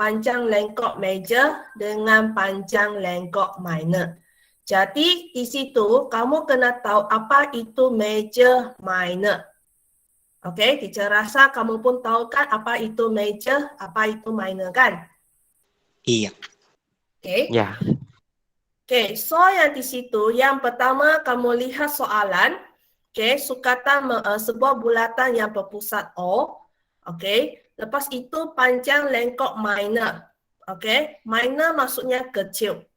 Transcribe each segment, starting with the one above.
panjang lengkok major dengan panjang lengkok minor. Jadi di situ kamu kena tahu apa itu major minor. Okey, teacher rasa kamu pun tahu kan apa itu major, apa itu minor kan? Iya. Okey. Ya. Okey, so yang di situ yang pertama kamu lihat soalan, okey, sukatan sebuah bulatan yang berpusat O. Okey, lepas itu panjang lengkok minor. Okey, minor maksudnya kecil.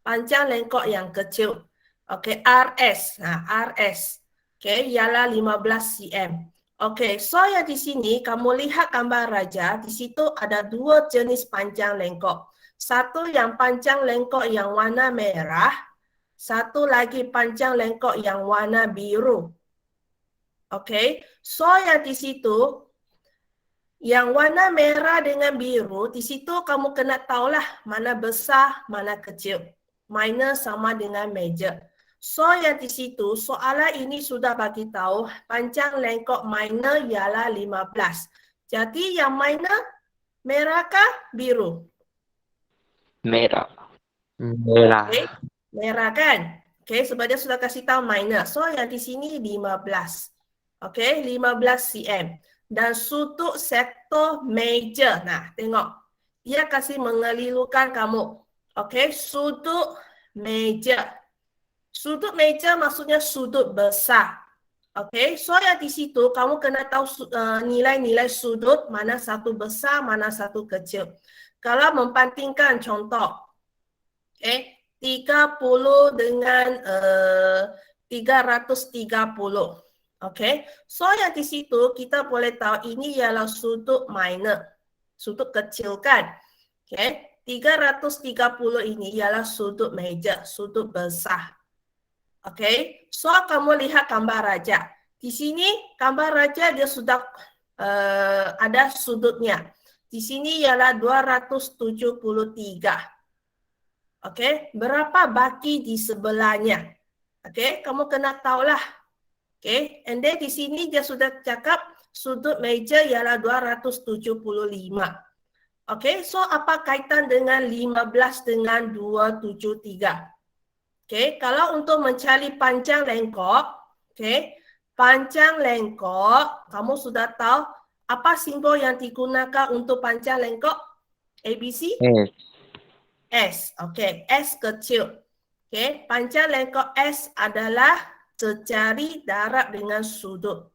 Panjang lengkok yang kecil. Okey, RS. Nah, RS. Okey, ialah 15 cm. Okey, so yang di sini kamu lihat gambar raja, di situ ada dua jenis panjang lengkok. Satu yang panjang lengkok yang warna merah, satu lagi panjang lengkok yang warna biru. Okey, so yang di situ yang warna merah dengan biru, di situ kamu kena tahulah mana besar, mana kecil. Minor sama dengan major. So yang di situ soalan ini sudah bagi tahu panjang lengkok minor ialah 15. Jadi yang minor merah kah biru? Merah. Merah. Okay. Merah kan? Okay, sebab dia sudah kasih tahu minor. So yang di sini 15. Okay, 15 cm. Dan sudut sektor major. Nah, tengok. Dia kasih mengelirukan kamu. Okay, sudut major. Sudut major maksudnya sudut besar. Okay, so yang di situ kamu kena tahu nilai-nilai sudut mana satu besar, mana satu kecil. Kalau membandingkan contoh, okay, 30 dengan 330. Okay, so yang di situ kita boleh tahu ini ialah sudut minor, sudut kecil kan. Okay, 330 ini ialah sudut major, sudut besar. Okay, so kamu lihat gambar raja. Di sini gambar raja dia sudah ada sudutnya. Di sini ialah 273. Okey, berapa baki di sebelahnya? Okey, kamu kena tahulah. Okey, and then di sini dia sudah cakap sudut major ialah 275. Okey, so apa kaitan dengan 15 dengan 273? Okey, kalau untuk mencari panjang lengkok, okey, panjang lengkok, kamu sudah tahu apa simbol yang digunakan untuk panjang lengkok? ABC? S. Okey, S kecil. Okey, panjang lengkok S adalah jejari darab dengan sudut.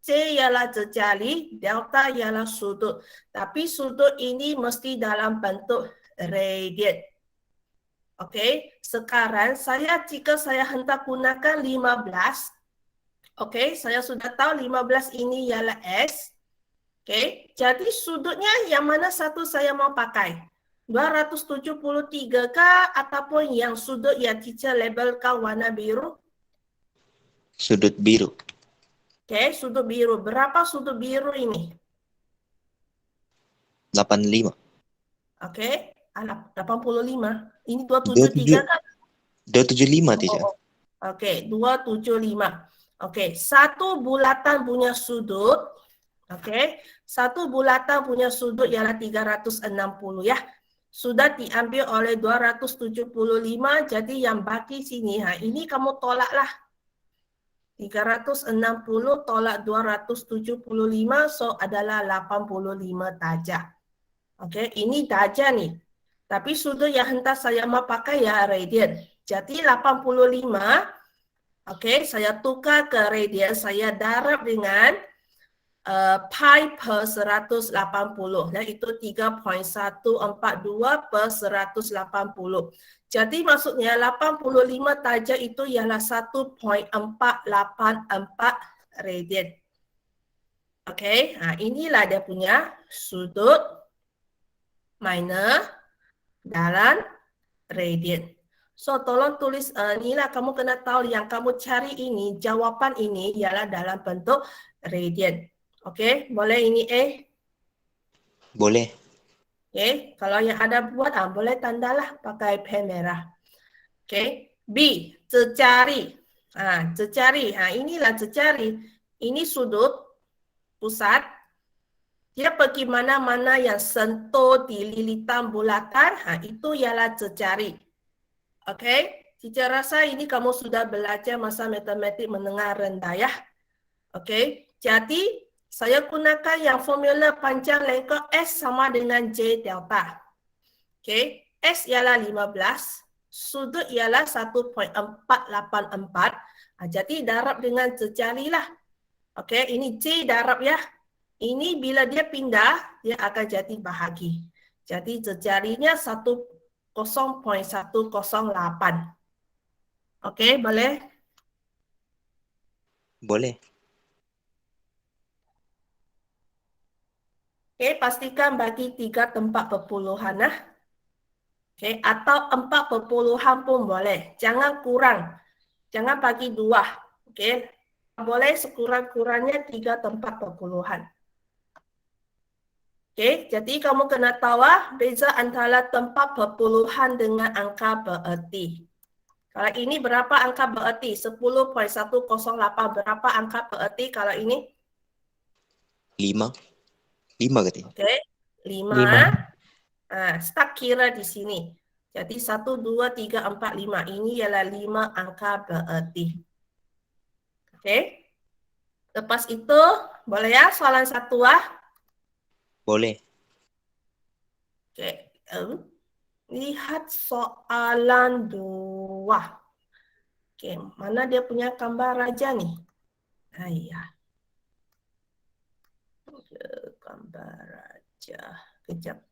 C ialah jejari, delta ialah sudut. Tapi sudut ini mesti dalam bentuk radian. Okey, sekarang jika saya hendak gunakan 15, okey, saya sudah tahu 15 ini ialah S. Okey, jadi sudutnya yang mana satu saya mau pakai? 273 kah ataupun yang sudut yang teacher labelkan warna biru? Sudut biru. Okey, sudut biru. Berapa sudut biru ini? 85. Okey, 85. Ini 273 kan? 275, teacher. Okey, 275. Okey, satu bulatan punya sudut. Okey, satu bulatan punya sudut ialah 360 ya. Sudah diambil oleh 275, jadi yang baki sini, ini kamu tolaklah. 360 tolak 275, so adalah 85 darjah. Okey, ini darjah nih. Tapi sudut yang hendak saya mau pakai ya radian. Jadi 85, okey, saya tukar ke radian, saya darab dengan pi per 180, iaitu 3.142 per 180. Jadi maksudnya 85 darjah itu ialah 1.484 radian. Okey, inilah dia punya sudut minor dalam radian. So tolong tulis, inilah kamu kena tahu yang kamu cari ini, jawapan ini ialah dalam bentuk radian. Okey, boleh ini A? Boleh. Okey, kalau yang ada buat, boleh tandalah pakai pen merah. Okey, B, jejari. Jejari, inilah jejari. Ini sudut pusat. Dia pergi mana-mana yang sentuh di lilitan bulatan, itu ialah jejari. Okey, teacher rasa ini kamu sudah belajar masa matematik menengah rendah ya. Okey, jadi saya gunakan yang formula panjang lengkap S sama dengan J delta. Okey, S ialah 15, sudut ialah 1.484. Jadi darab dengan jejari lah. Okey, ini J darab ya. Ini bila dia pindah, dia akan jadi bahagi. Jadi jejarinya 0.108. Okey, boleh? Boleh. Okey, pastikan bagi 3 tempat perpuluhan lah. Okey, atau 4 perpuluhan pun boleh. Jangan kurang. Jangan bagi 2. Okey. Boleh sekurang-kurangnya 3 tempat perpuluhan. Okey, jadi kamu kena tahu beza antara tempat perpuluhan dengan angka bererti. Kalau ini berapa angka bererti? 10.108 berapa angka bererti kalau ini? 5. 5 katanya. Okey, 5. Start kira di sini. Jadi 1, 2, 3, 4, 5. Ini ialah 5 angka bererti. Okey. Lepas itu, boleh ya soalan 1 Boleh. Okey. Lihat soalan 2. Okey, mana dia punya gambar raja ni? Ayah. Gambar raja. Kejap.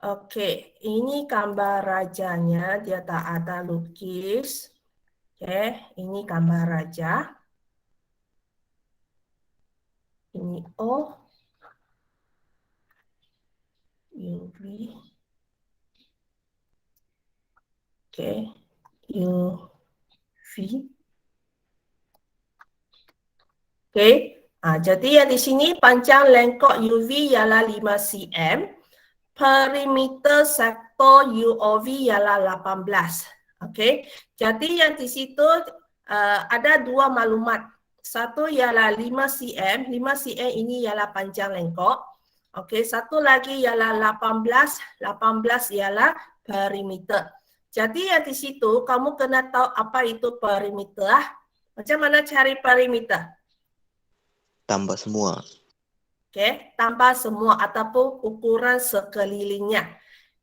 Okey, ini gambar rajanya. Dia tak ada lukis. Okey, ini gambar raja. Ini O. UV. Okey, UV. Okey, jadi yang di sini panjang lengkok UV ialah 5 cm. Perimeter sektor UOV ialah 18. Okey, jadi yang di situ ada 2 maklumat. Satu ialah 5 cm. 5 cm ini ialah panjang lengkok. Okey, satu lagi ialah 18. 18 ialah perimeter. Jadi yang di situ kamu kena tahu apa itu perimeter. Macam mana cari perimeter? Tambah semua. Okey, tambah semua ataupun ukuran sekelilingnya.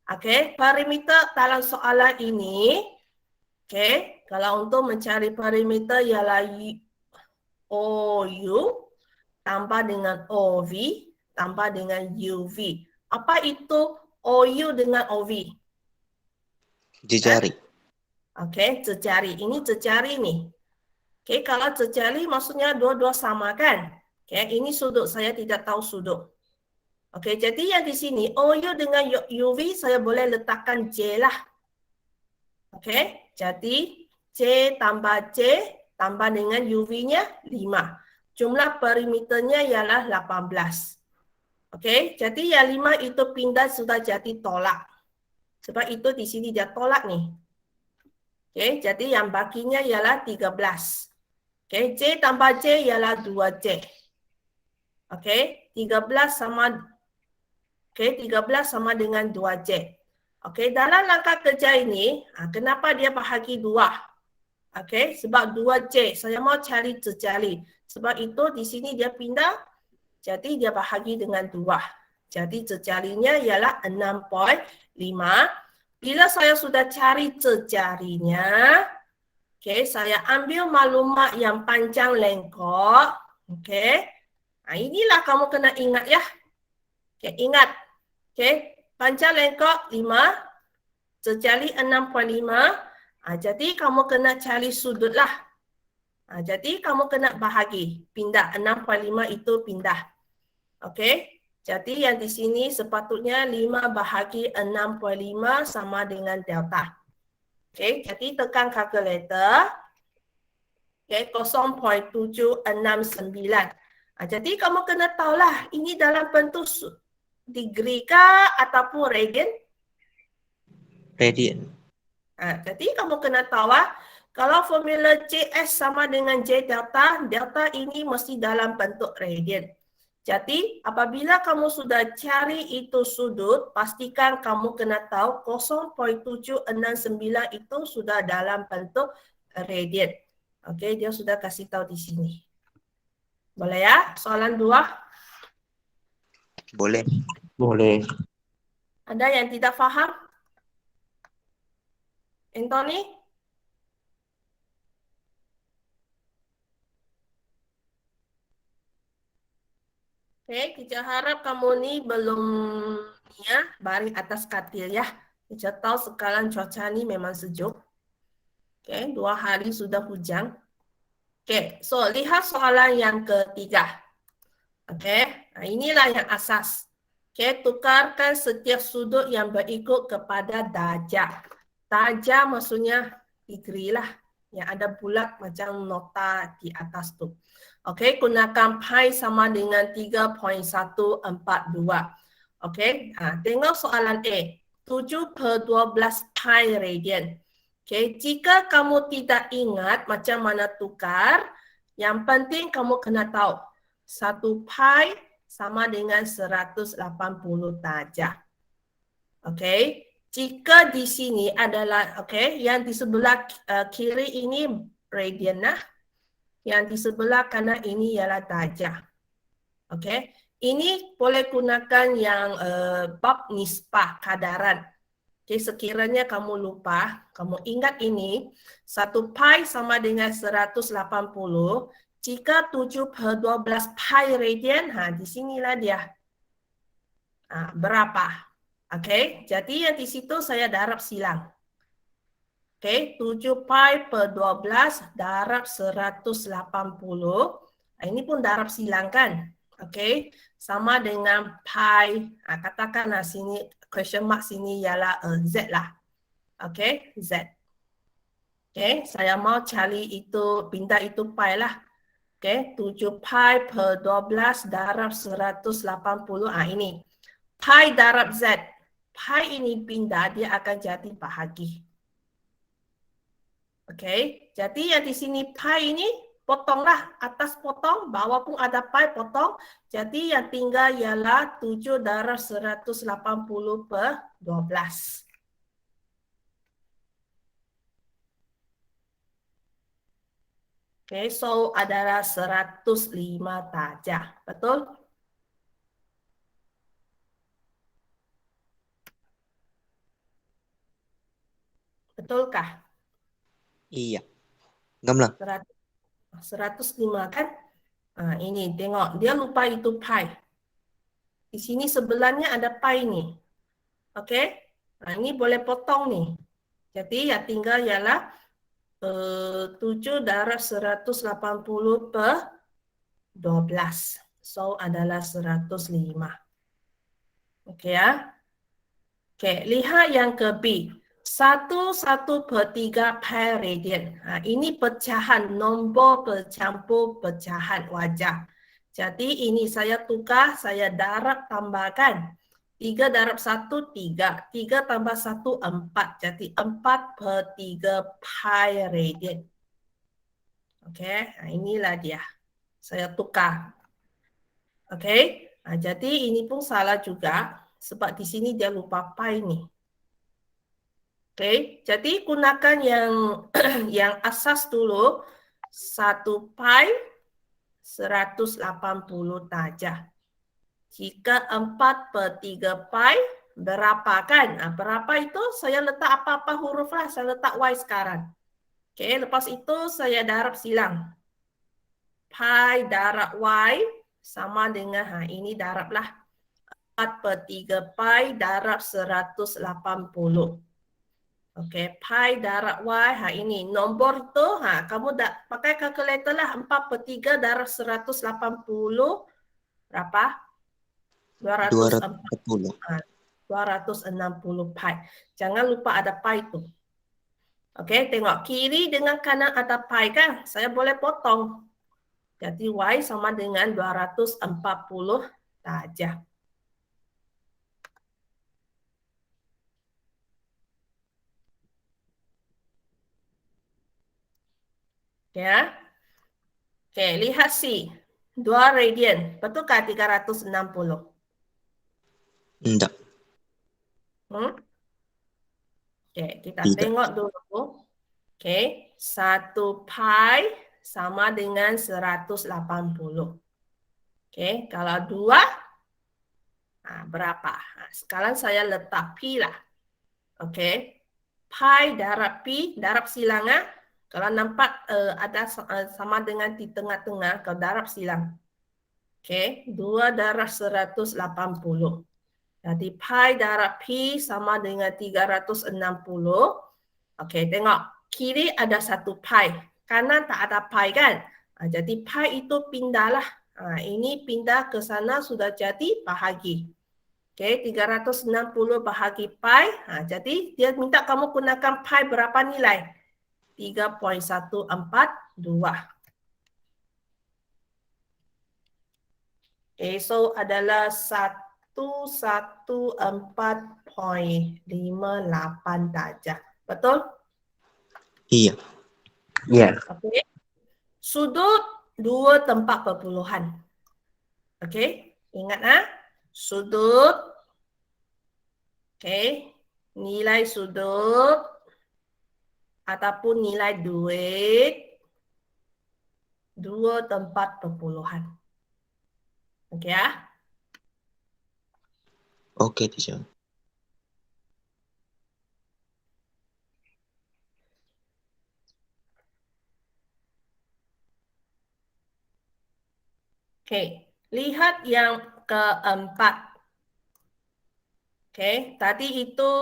Okey, perimeter dalam soalan ini, okey, kalau untuk mencari perimeter ialah OU tambah dengan OV tambah dengan UV. Apa itu OU dengan OV? Jejari. Okey, jejari. Ini jejari ni. Okey, kalau jejari maksudnya dua-dua sama kan? Okey, ini sudut. Saya tidak tahu sudut. Okey, jadi yang di sini OU dengan UV saya boleh letakkan J lah. Okey, jadi J tambah J tambah dengan UV-nya 5. Jumlah perimeternya ialah 18. Okey, jadi yang 5 itu pindah sudah jadi tolak. Sebab itu di sini dia tolak ni. Okey, jadi yang bakinya ialah 13. Okey, J tambah J ialah 2J. Okey, 13 sama 13 sama dengan 2J. Okey, dalam langkah kerja ini, kenapa dia bahagi 2? Okey, sebab 2J. Saya mau cari jejari. Sebab itu di sini dia pindah, jadi dia bahagi dengan 2. Jadi jejarinya ialah 6.5. Bila saya sudah cari jejarinya, okey, saya ambil maklumat yang panjang lengkok. Okey, inilah kamu kena ingat ya. Okay, ingat. Okay, panjang lengkok 5, jejari 6.5. Jadi kamu kena cari sudut lah. Jadi kamu kena bahagi. Pindah 6.5 itu pindah. Okay, jadi yang di sini sepatutnya 5 bahagi 6.5 sama dengan delta. Okay, jadi tekan kalkulator. Okay, 0.769. Jadi kamu kena tahulah ini dalam bentuk degree kah ataupun radian? Radian. Jadi kamu kena tahu Kalau formula CS sama dengan J delta, delta ini mesti dalam bentuk radian. Jadi, apabila kamu sudah cari itu sudut, pastikan kamu kena tahu 0.769 itu sudah dalam bentuk radian. Okey, dia sudah kasih tahu di sini. Boleh ya? Soalan 2. Boleh. Boleh. Ada yang tidak faham? Anthony? Okey, kita harap kamu ni belum ya, baring atas katil ya. Kita tahu sekarang cuaca ni memang sejuk. Okey, 2 hari sudah hujan. Okey, so lihat soalan yang ketiga. Okey, inilah yang asas. Okey, tukarkan setiap sudut yang berikut kepada darjah. Darjah maksudnya degree lah. Yang ada bulat macam nota di atas tu. Okey, gunakan pi sama dengan 3.142. Okey, tengok soalan A. 7/12 pi radian. Okey, jika kamu tidak ingat macam mana tukar, yang penting kamu kena tahu 1 pi sama dengan 180 darjah. Okey, jika di sini adalah yang di sebelah kiri ini radian lah. Yang di sebelah kanan ini ialah darjah. Okey, ini boleh gunakan yang bab nisbah kadaran. Okey, sekiranya kamu lupa, kamu ingat ini 1 pi sama dengan 180. Jika 7/12 pi radian, di sinilah dia. Berapa? Okey, jadi yang di situ saya darab silang. Okey, 7 pi per 12 darab 180. Ini pun darab silang kan? Okey, sama dengan pi. Katakanlah sini, question mark sini ialah Z lah. Okey, Z. Okey, saya mau cari itu, pindah itu pi lah. Okey, 7 pi per 12 darab 180. Ini. Pi darab Z. Pi ini pindah, dia akan jadi bahagi. Okey, jadi yang di sini pi ini potonglah, atas potong, bawah pun ada pi potong. Jadi yang tinggal ialah 7 darab 180 per 12. Okey, so adalah 105 darjah. Betul? Betulkah? Iya. Enggak lah. 105 kan? Ini tengok, dia lupa itu pi. Di sini sebelahnya ada pi ni. Okey? Ini boleh potong ni. Jadi yang tinggal ialah 7 darab 180 per 12. So adalah 105. Okey ya? Okey, lihat yang ke B. 1/3 pi radian. Ini pecahan, nombor bercampur pecahan wajar. Jadi ini saya tukar, saya darab tambahkan. 3 darab 1, 3. 3 tambah 1, 4. Jadi 4/3 pi radian. Okey, inilah dia. Saya tukar. Okey, jadi ini pun salah juga. Sebab di sini dia lupa pi ni. Okey, jadi gunakan yang yang asas dulu. 1 pi 180 darjah. Jika 4/3 pi berapa kan? Berapa itu saya letak apa-apa huruf lah. Saya letak Y sekarang. Okey, lepas itu saya darab silang. Pi darab Y sama dengan, ini darab lah. 4/3 pi darab 180. Okey, pi darab Y, ini nombor tu, kamu dah pakai kalkulator lah. 4/3 darab 180, berapa? 240. 260 pi. Jangan lupa ada pi tu. Okey, tengok kiri dengan kanan ada pi kan? Saya boleh potong. Jadi Y sama dengan 240 darjah. Ya. Oke, lihat C. 2 radian. Betulkah 360? Enggak. Oke, kita Tidak. tengok dulu. Oke, 1 pi sama dengan 180. Oke, kalau 2, berapa? Nah, sekarang saya letak pi lah. Oke, pi darab pi, darab silang. Kalau nampak ada sama dengan di tengah-tengah, kalau darab silang. Oke, 2 darab 180. Jadi pi darab pi sama dengan 360. Oke, tengok. Kiri ada 1 pi. Kanan tak ada pi kan? Jadi pi itu pindahlah. Ini pindah ke sana sudah jadi bahagi. Oke, 360 bahagi pi. Jadi dia minta kamu gunakan pi berapa nilai? 3.142. Oke, so adalah 114.58 darjah. Betul? Iya. Iya. Oke. Sudut 2 tempat perpuluhan. Oke, ingat sudut. Oke, nilai sudut ataupun nilai duit 2 tempat perpuluhan. Oke ya. Oke, teacher. Oke, lihat yang keempat. Oke, tadi itu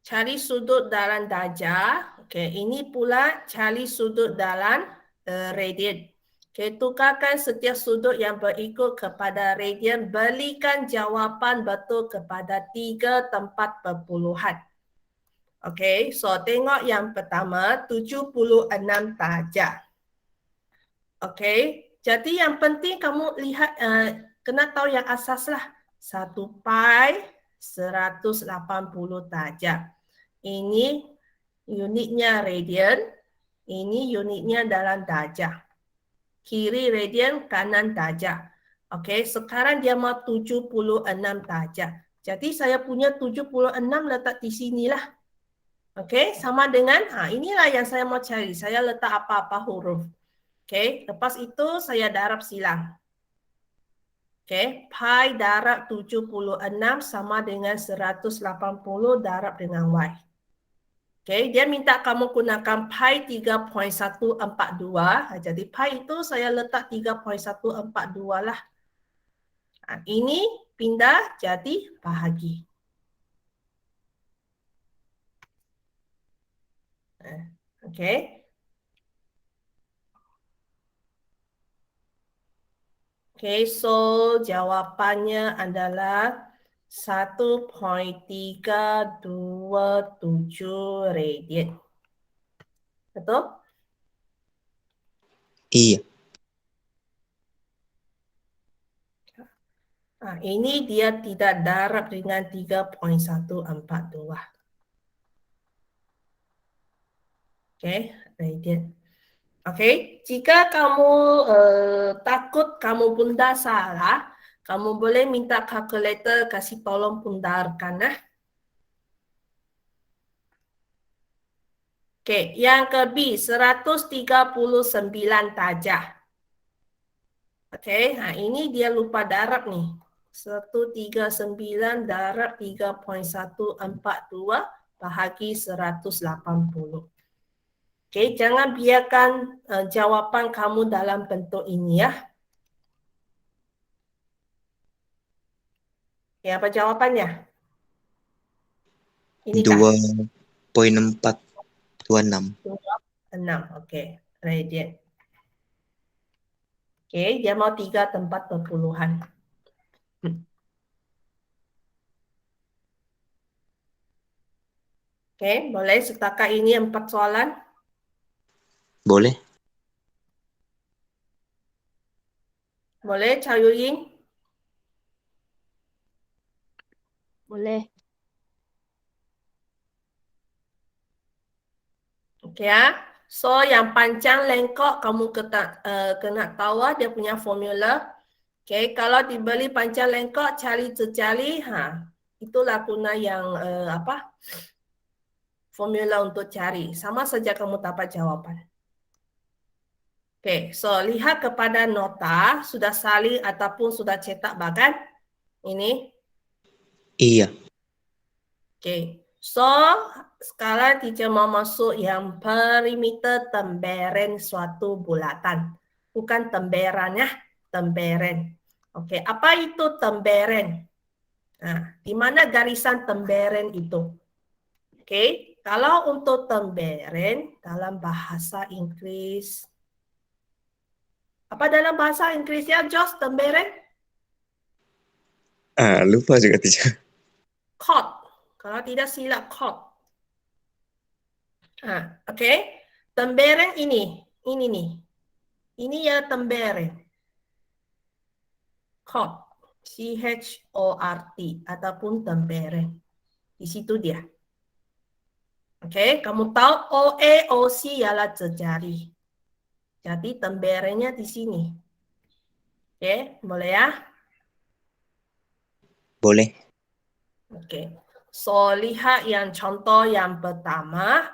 cari sudut dalam darjah. Oke, ini pula cari sudut dalam radian. Oke, tukarkan setiap sudut yang berikut kepada radian. Berikan jawapan betul kepada 3 tempat perpuluhan. Oke, so tengok yang pertama, 76 darjah. Oke, jadi yang penting kamu lihat, kena tahu yang asas lah. 1 pi 180 darjah. Ini unitnya radian, ini unitnya dalam darjah. Kiri radian, kanan darjah. Oke, sekarang dia mau 76 darjah. Jadi saya punya 76 letak di sinilah. Oke, sama dengan, inilah yang saya mau cari. Saya letak apa-apa huruf. Oke, lepas itu saya darab silang. Oke, pi darab 76 sama dengan 180 darab dengan Y. Oke, dia minta kamu gunakan pi 3.142. Jadi pi itu saya letak 3.142 lah. Ini pindah jadi bahagi. Oke. Oke, so jawabannya adalah 1.327 radian. Betul? Iya. Ini dia tidak darab dengan 3.142. Oke, radian. Oke, jika kamu takut kamu bunda salah, kamu boleh minta kalkulator kasih tolong pundarkan. Oke, yang ke B, 139 darjah. Oke, ini dia lupa darab nih. 139 darab 3.142 bahagi 180. Oke, jangan biarkan jawapan kamu dalam bentuk ini ya. Ya, apa jawabannya? Ini kah? 2.426. 6, oke. Radian. Oke, dia mau 3 tempat perpuluhan. Oke, boleh setakat ini 4 soalan? Boleh? Boleh, Chow Yu Ying? Boleh. Okay, ya. So yang panjang lengkok kamu kena tahu dia punya formula. Okay, kalau dibeli panjang lengkok cari terjali, itulah guna yang formula untuk cari. Sama saja kamu dapat jawapan. Okay, so lihat kepada nota sudah salin ataupun sudah cetak bahkan ini. Iya. Okay, so sekarang teacher mau masuk yang perimeter temberen suatu bulatan. Bukan temberan ya, temberen. Oke, apa itu temberen? Nah, di mana garisan temberen itu? Oke, kalau untuk temberen dalam bahasa Inggris, apa dalam bahasa Inggrisnya, Jos, temberen? Lupa juga teacher. Chord. Kalau tidak silap chord. Oke. Temberen ini nih. Ini ya temberen. Chord. C-H-O-R-T ataupun temberen. Di situ dia. Oke, kamu tahu OA-OC ialah jejari. Jadi temberennya di sini. Oke, boleh ya? Boleh. Oke. So, lihat yang contoh yang pertama.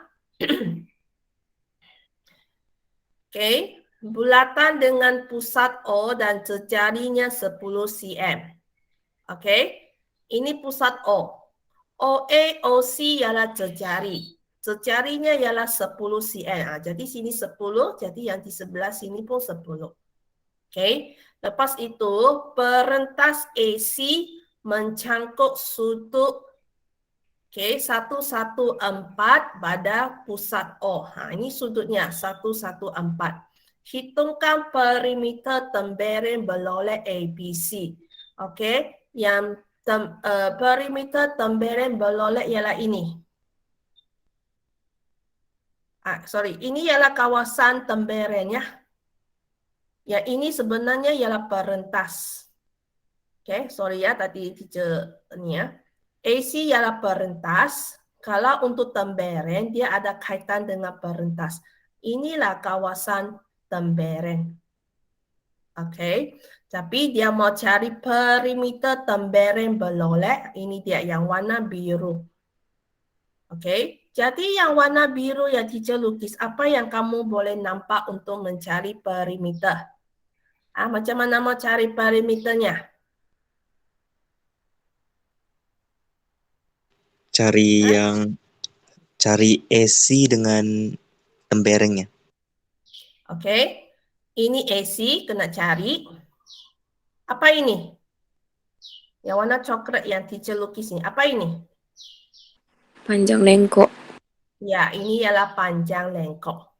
Oke, bulatan dengan pusat O dan jejarinya 10 cm. Oke, ini pusat O. OA, OC ialah jejari. Jejarinya ialah 10 cm. Jadi sini 10, jadi yang di sebelah sini pun 10. Oke, lepas itu perentas AC mencangkuk sudut 114 pada pusat O. Ini sudutnya 114. Hitungkan perimeter temberen berlolek ABC. Oke, yang perimeter temberen berlolek ialah ini. Ini ialah kawasan temberen ya. Yang ini sebenarnya ialah perentas. Oke, sorry ya tadi teacher ini ya. AC ialah perentas. Kalau untuk temberen, dia ada kaitan dengan perentas. Inilah kawasan temberen. Oke, tapi dia mau cari perimeter temberen berlolek. Ini dia yang warna biru. Oke, jadi yang warna biru yang teacher lukis, apa yang kamu boleh nampak untuk mencari perimeter? Macam mana mau cari perimeternya? Cari AC dengan temberengnya. Oke, ini AC kena cari. Apa ini? Yang warna coklat yang teacher lukis ini. Apa ini? Panjang lengkok. Ya, ini ialah panjang lengkok.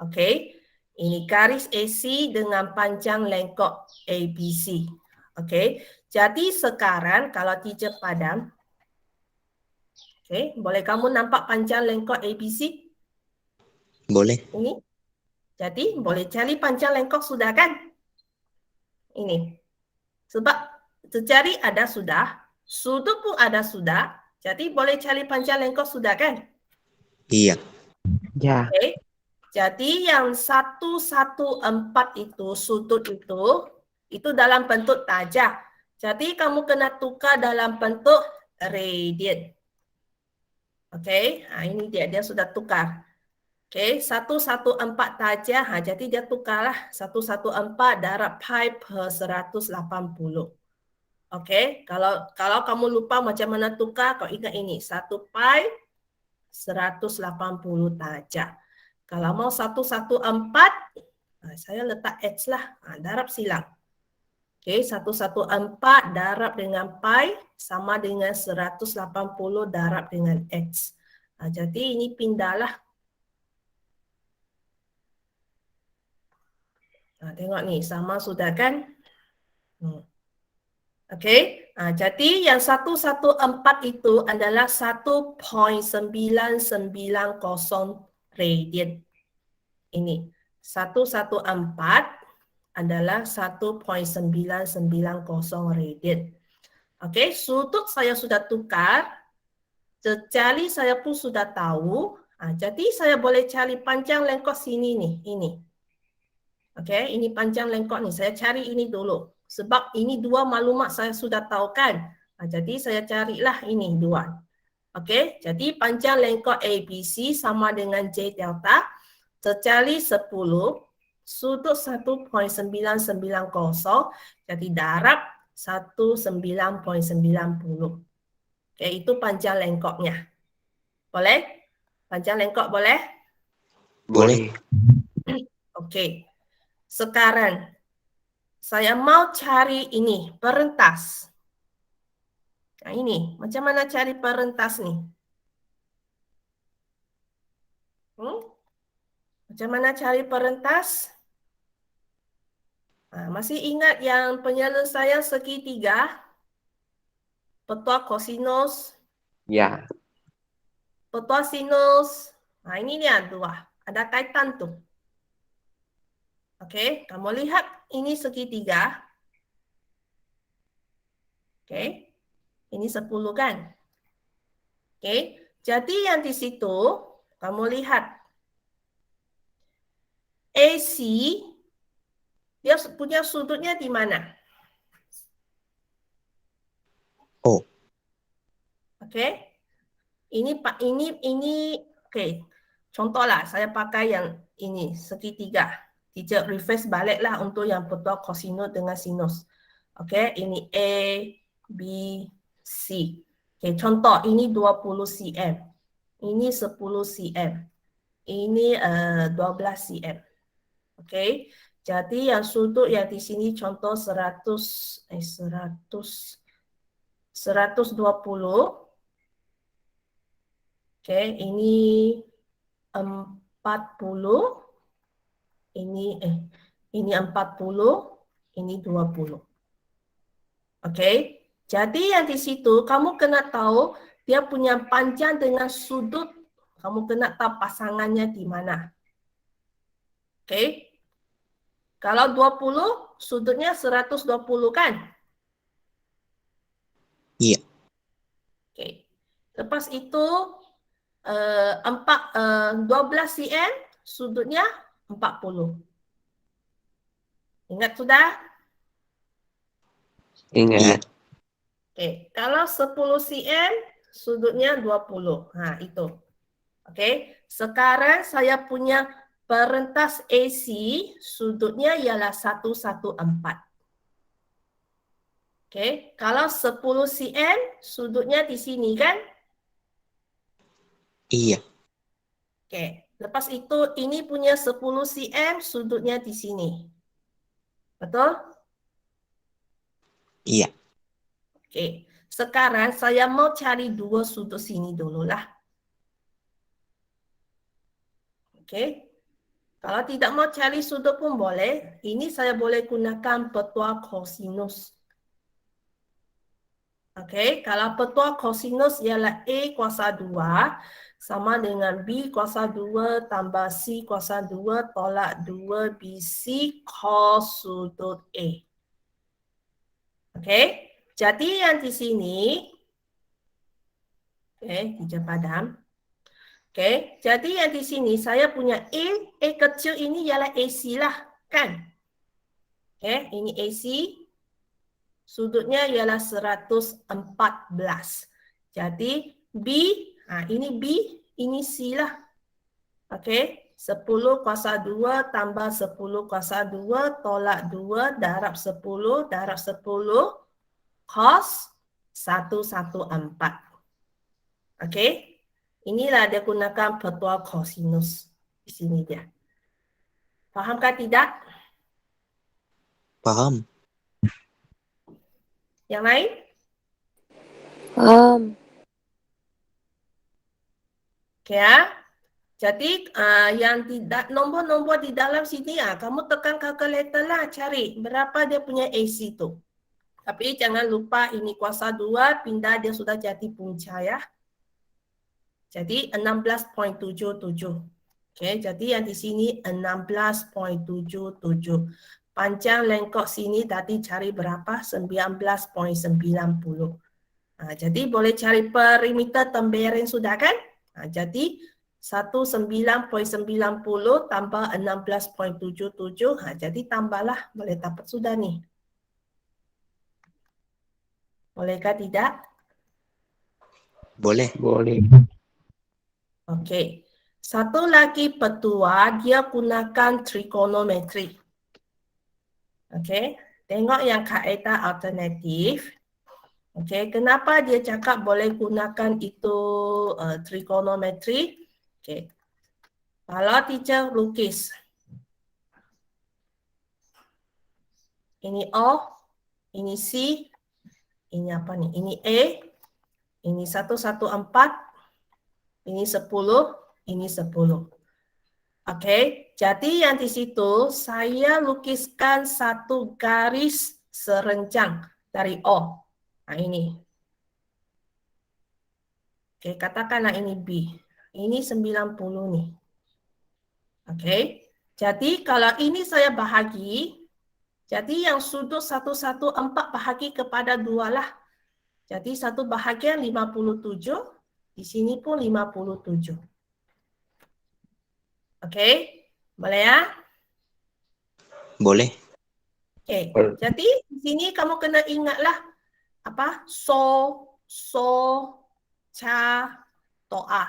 Oke, ini garis AC dengan panjang lengkok ABC. Oke, jadi sekarang kalau teacher padam, oke, boleh kamu nampak panjang lengkok ABC? Boleh. Ini. Jadi boleh cari panjang lengkok sudah kan? Ini. Sebab jejari ada sudah, sudut pun ada sudah, jadi boleh cari panjang lengkok sudah kan? Iya. Ya. Oke. Jadi yang 114 itu, sudut itu dalam bentuk tajam. Jadi kamu kena tukar dalam bentuk radian. Oke, ini dia sudah tukar. Oke, 114 tajam, jadi dia tukarlah 114 darab pi per 180. Oke, kalau kamu lupa macam mana tukar, kau ingat ini, 1 pi 180 tajam. Kalau mau 114, saya letak X lah, darab silang. Oke, 114 darab dengan pi sama dengan 180 darab dengan X. Jadi ini pindahlah. Tengok nih, sama sudah kan? Oke, jadi yang 114 itu adalah 1.990 radian. Ini 114 adalah 1.990 radian. Oke, sudut saya sudah tukar, jejari saya pun sudah tahu. Jadi saya boleh cari panjang lengkok sini nih, ini. Okey, ini panjang lengkok ni. Saya cari ini dulu. Sebab ini dua maklumat saya sudah tahu kan. Jadi saya carilah ini dua. Okey, jadi panjang lengkok ABC sama dengan J delta tercari 10, sudut 1.990, jadi darab 19.90. Okey, itu panjang lengkoknya. Boleh? Panjang lengkok boleh? Boleh. Okey. Sekarang saya mau cari ini, perentas. Nah, ini, macam mana cari perentas ni? Macam mana cari perentas? Masih ingat yang penyelesaian segitiga? Petua kosinus, Ya. petua sinus. Ini dia dua. Ada kaitan tu. Okey, kamu lihat ini segitiga. Okey. Ini 10 kan? Okey. Jadi yang di situ kamu lihat AC dia punya sudutnya di mana? O. Okey. Ini okey. Contohlah saya pakai yang ini segitiga. Teacher reverse baliklah untuk yang petua kosinus dengan sinus. Okey, ini A, B, C. Okey, contoh ini 20 cm. Ini 10 cm. Ini 12 cm. Okey. Jadi yang sudut yang di sini contoh 120. Okey, ini 40. Ini 40, ini 20. Okey. Jadi yang di situ kamu kena tahu dia punya panjang dengan sudut, kamu kena tahu pasangannya di mana. Okey. Kalau 20, sudutnya 120 kan? Iya. Okey. Lepas itu 12 cm, sudutnya 40. Ingat sudah? Ingat. Okey, kalau 10 cm, sudutnya 20. Itu. Okey, sekarang saya punya perentas AC, sudutnya ialah 114. Okey, kalau 10 cm, sudutnya di sini kan? Iya. Okey, lepas itu ini punya 10 cm, sudutnya di sini. Betul? Iya. Okey, sekarang saya mau cari dua sudut sini dululah. Okey. Kalau tidak mau cari sudut pun boleh. Ini saya boleh gunakan petua kosinus. Okey, kalau petua kosinus ialah A kuasa 2 sama dengan B kuasa 2 tambah C kuasa 2 tolak 2 BC cos sudut A. Okey, jadi yang di sini, teacher padam. Okey, jadi yang di sini saya punya A kecil ini ialah AC lah, kan? Okey, ini AC. Sudutnya ialah 114. Jadi B, ini B, ini C lah. Okey, 10 kuasa 2 tambah 10 kuasa 2 tolak 2 darab 10 cos 114. Okey, inilah dia gunakan petua kosinus. Di sini dia. Fahamkah tidak? Paham. Yang lain? Okey ya. Jadi yang tidak nombor-nombor di dalam sini kamu tekan kalkulator lah cari berapa dia punya AC tu. Tapi jangan lupa ini kuasa 2 pindah dia sudah jadi punca ya. Jadi 16.77. Okey, jadi yang di sini 16.77. Panjang lengkok sini tadi cari berapa? 19.90. Jadi boleh cari perimeter tembereng sudah kan? Jadi 19.90 tambah 16.77. Jadi tambahlah, boleh dapat sudah nih. Bolehkah tidak? Boleh. Boleh. Okey. Satu lagi petua, dia gunakan trigonometri. Okey. Tengok yang kaedah alternatif. Okey, kenapa dia cakap boleh gunakan itu trigonometri? Okey. Kalau teacher lukis. Ini O, ini C, ini apa nih? Ini A, ini 114, ini 10, ini 10. Okey, jadi yang di situ saya lukiskan satu garis serenjang dari O. Nah ini. Okey, katakanlah ini B. Ini 90 nih. Okey, jadi kalau ini saya bahagi, jadi yang sudut 114 bahagi kepada 2 lah. Jadi satu bahagian 57, di sini pun 57. Okey, boleh ya? Boleh. Okey, Boleh. jadi di sini kamu kena ingatlah apa? Ca, toa.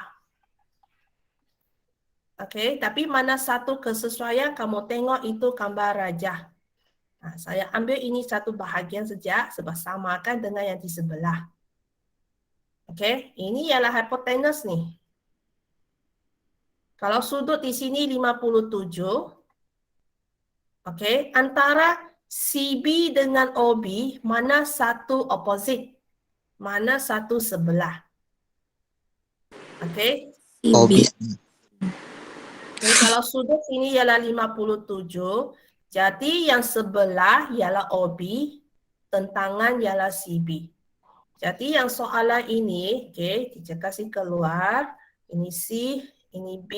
Okey, tapi mana satu kesesuaian kamu tengok itu gambar rajah. Nah, saya ambil ini satu bahagian saja sebab samakan dengan yang di sebelah. Okey, ini ialah hipotenus nih. Kalau sudut di sini 57, okey, antara CB dengan OB, mana satu opposite? Mana satu sebelah? Okey. OB. Okay, kalau sudut ini ialah 57, jadi yang sebelah ialah OB, tentangan ialah CB. Jadi yang soalan ini, okey, teacher kasih keluar, ini C, ini B,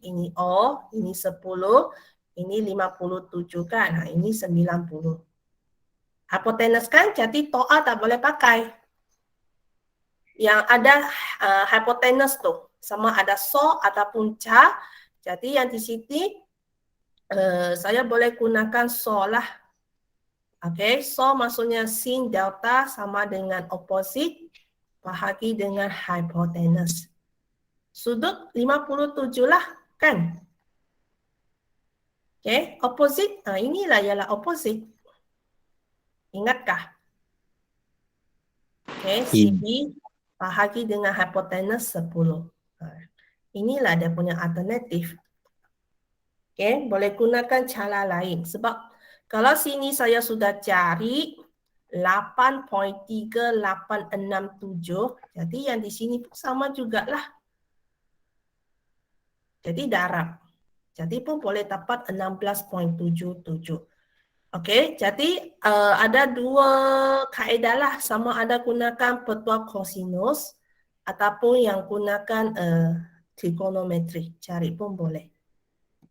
ini O, ini 10, ini 57 kan, ini 90. Hipotenus kan, jadi toa tak boleh pakai. Yang ada hipotenus tu, sama ada so ataupun ca. Jadi yang di sini saya boleh gunakan so lah. Okey, so maksudnya sin delta sama dengan opposite bahagi dengan hipotenus. Sudut 57 lah kan? Okey, opposite, inilah ialah opposite. Ingatkah? Okey, CB bahagi dengan hipotenus 10. Inilah dia punya alternatif. Okey, boleh gunakan cara lain. Sebab kalau sini saya sudah cari 8.3867, jadi yang di sini pun sama jugalah. Jadi darab. Jadi pun boleh dapat 16.77. Okey, jadi ada dua kaedah lah. Sama ada gunakan petua kosinus ataupun yang gunakan trigonometri. Cari pun boleh.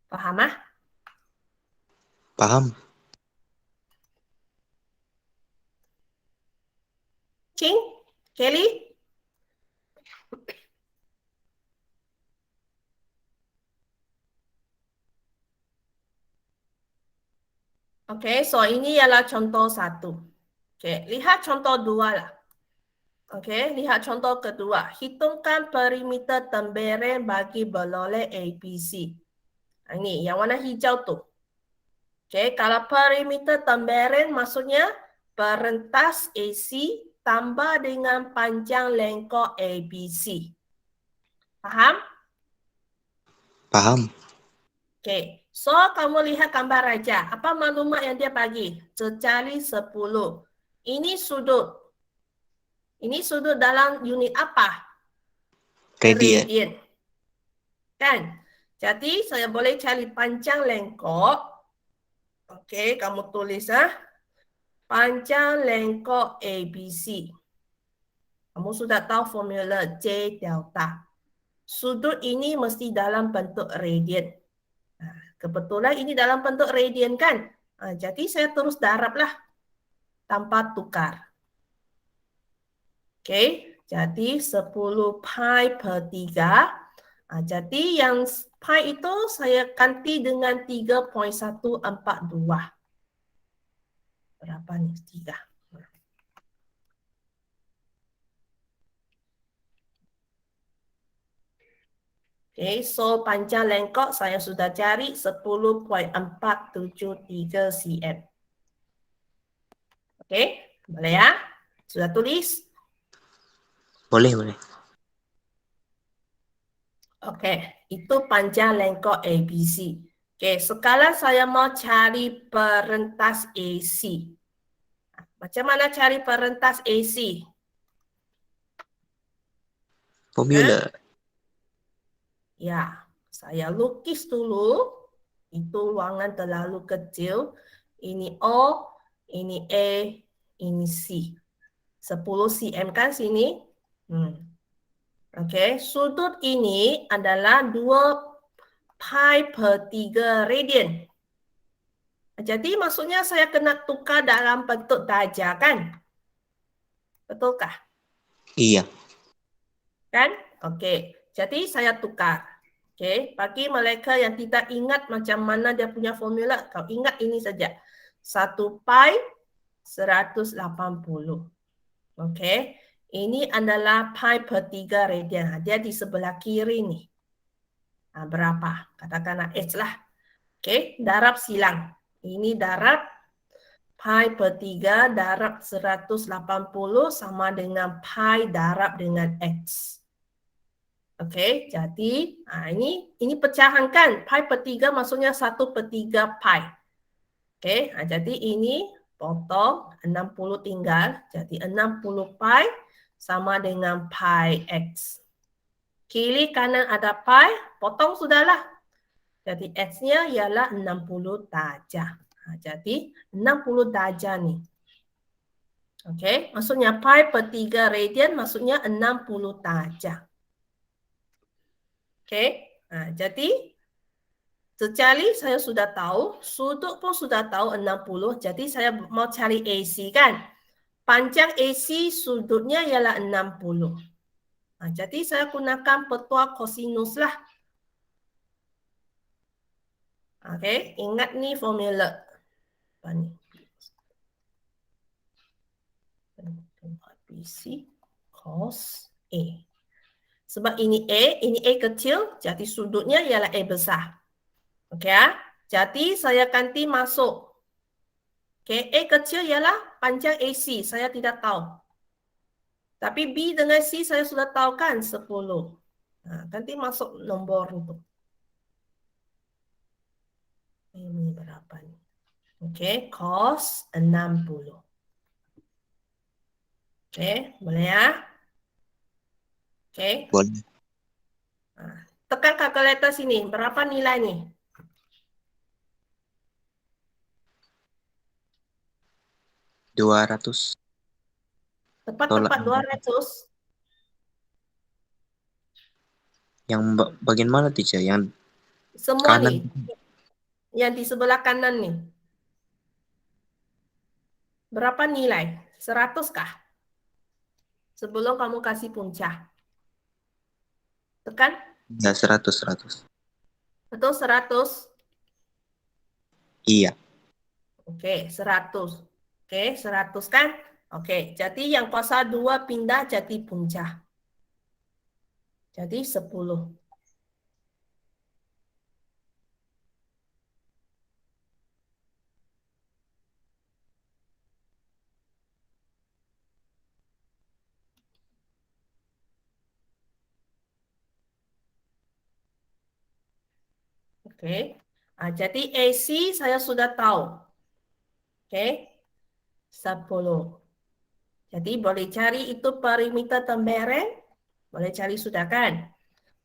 Faham ah? Paham. Ching? Kelly? Okey, so ini ialah contoh satu. Okey, lihat contoh dua lah. Okey, lihat contoh kedua. Hitungkan perimeter tembereng bagi beroleh ABC. Ini yang warna hijau tu. Okey, kalau perimeter tembereng maksudnya perentas AC tambah dengan panjang lengkok ABC. Faham? Paham. Okey, so kamu lihat gambar raja. Apa maklumat yang dia bagi? Cecali 10. Ini sudut. Ini sudut dalam unit apa? Radian. Kan? Jadi saya boleh cari panjang lengkok. Okey, kamu tulis panjang lengkok ABC. Kamu sudah tahu formula J delta. Sudut ini mesti dalam bentuk radian. Kebetulan ini dalam bentuk radian kan? Jadi saya terus darablah tanpa tukar. Okey, jadi 10 pi per 3 Jadi yang pi itu saya ganti dengan 3.142. Berapa nih? 3. Okay, so panjang lengkok saya sudah cari 10.473 cm. Okay, boleh ya? Sudah tulis? Boleh. Oke, itu panjang lengkok ABC. Oke, sekarang saya mau cari perentas AC. Macam mana cari perentas AC? Formula. Ya, saya lukis dulu. Itu ruangan terlalu kecil. Ini O, ini A, ini C. 10 cm kan sini? Oke, sudut ini adalah 2 pi per 3 radian. Jadi maksudnya saya kena tukar dalam bentuk darjah kan? Betulkah? Iya. Kan? Oke, jadi saya tukar. Oke, bagi mereka yang tidak ingat macam mana dia punya formula, kau ingat ini saja. 1 pi 180. Oke, ini adalah pi per 3 radian. Dia di sebelah kiri nih. Berapa? Katakanlah H lah. Oke, darab silang. Ini darab pi per 3 darab 180 sama dengan pi darab dengan X. Oke, jadi ini pecahan kan. Pi per 3 maksudnya 1 per 3 pi. Oke, jadi ini potong 60 tinggal. Jadi 60 pi sama dengan pi X. Kiri kanan ada pi, potong sudahlah. Jadi X-nya ialah 60 darjah. Jadi 60 darjah nih. Oke, maksudnya pi per 3 radian maksudnya 60 darjah. Oke, jadi secari saya sudah tahu, sudut pun sudah tahu 60, jadi saya mau cari AC kan. Panjang AC sudutnya ialah 60. Jadi saya gunakan petua kosinus lah. Oke, ingat nih formula. Apa nih? BC cos A. Sebab ini A kecil, jadi sudutnya ialah A besar. Okey ya. Jadi saya ganti masuk. Okey, A kecil ialah panjang AC, saya tidak tahu. Tapi B dengan C saya sudah tahu kan 10. Ganti masuk nombor itu. Ini berapa nih? Okey, cos 60. Okey, boleh ya? Okey. Boleh. Tekan kalkulator sini, berapa nilai nih? $200. Tepat-tepat 200. Yang bagian mana, teacher? Yang Semua kanan. nih. Yang di sebelah kanan nih. Berapa nilai? 100 kah? Sebelum kamu kasih punca. Tekan? Ya, 100. Betul 100? Iya. Oke, 100. Oke, 100 kan? Oke, jadi yang kuasa 2 pindah jadi punca. Jadi 10. Oke. Jadi AC saya sudah tahu. Oke. 10. Jadi boleh cari itu perimeter tembereng. Boleh cari sudah kan?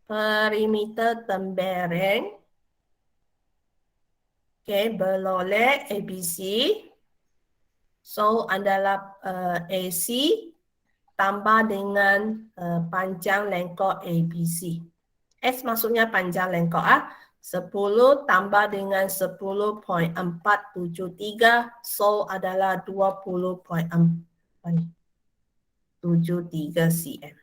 Perimeter tembereng. Oke, berlolek ABC. So adalah AC tambah dengan panjang lengkok ABC. S maksudnya panjang lengkok 10 tambah dengan 10.473, so adalah 20.73 cm.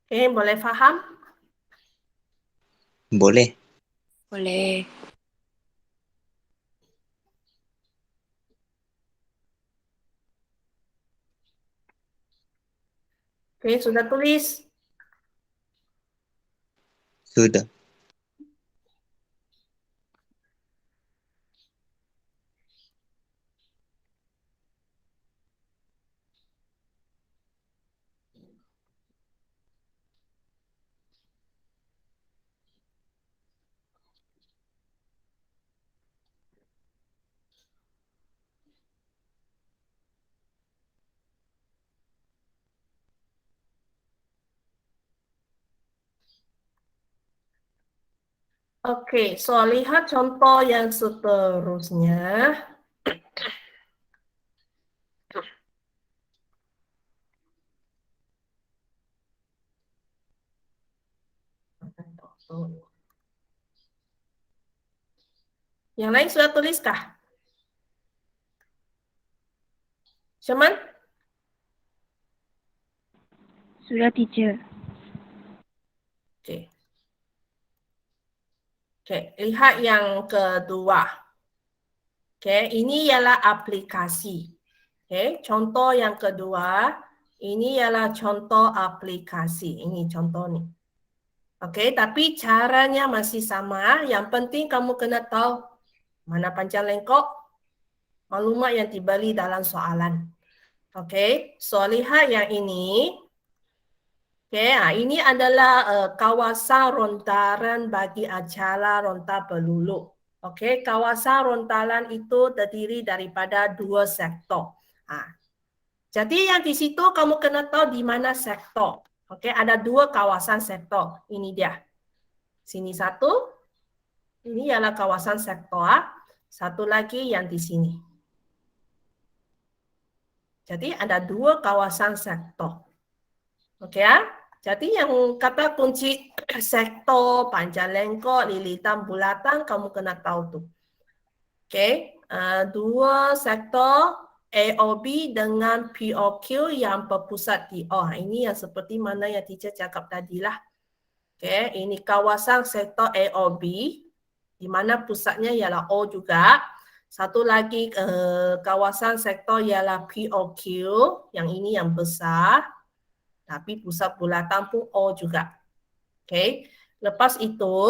Okey, boleh faham? Boleh. Boleh. Okey, sudah tulis? Sudah. Okey, so lihat contoh yang seterusnya. Yang lain sudah tuliskah? Syaman? Sudah, teacher. Okey. Okey, lihat yang kedua. Okey, ini ialah aplikasi. Okey, contoh yang kedua, ini ialah contoh aplikasi. Ini contoh ni. Okey, tapi caranya masih sama. Yang penting kamu kena tahu mana panjang lengkok, maklumat yang diberi dalam soalan. Okey, so lihat yang ini. Okey, ini adalah kawasan rontaran bagi acara ronta pelulu. Okey, kawasan rontalan itu terdiri daripada 2 sektor. Jadi yang di situ kamu kena tahu di mana sektor. Okey, ada 2 kawasan sektor. Ini dia. Sini satu. Ini ialah kawasan sektor A. Satu lagi yang di sini. Jadi ada 2 kawasan sektor. Okey ya? Jadi yang kata kunci sektor, panjang lengkok, lilitan, bulatan, kamu kena tahu tu. Okey, 2 sektor AOB dengan POQ yang berpusat di O. Ini yang seperti mana yang teacher cakap tadi lah. Okey, ini kawasan sektor AOB di mana pusatnya ialah O juga. Satu lagi kawasan sektor ialah POQ, yang ini yang besar. Tapi pusat bulatan pun O juga. Okey, lepas itu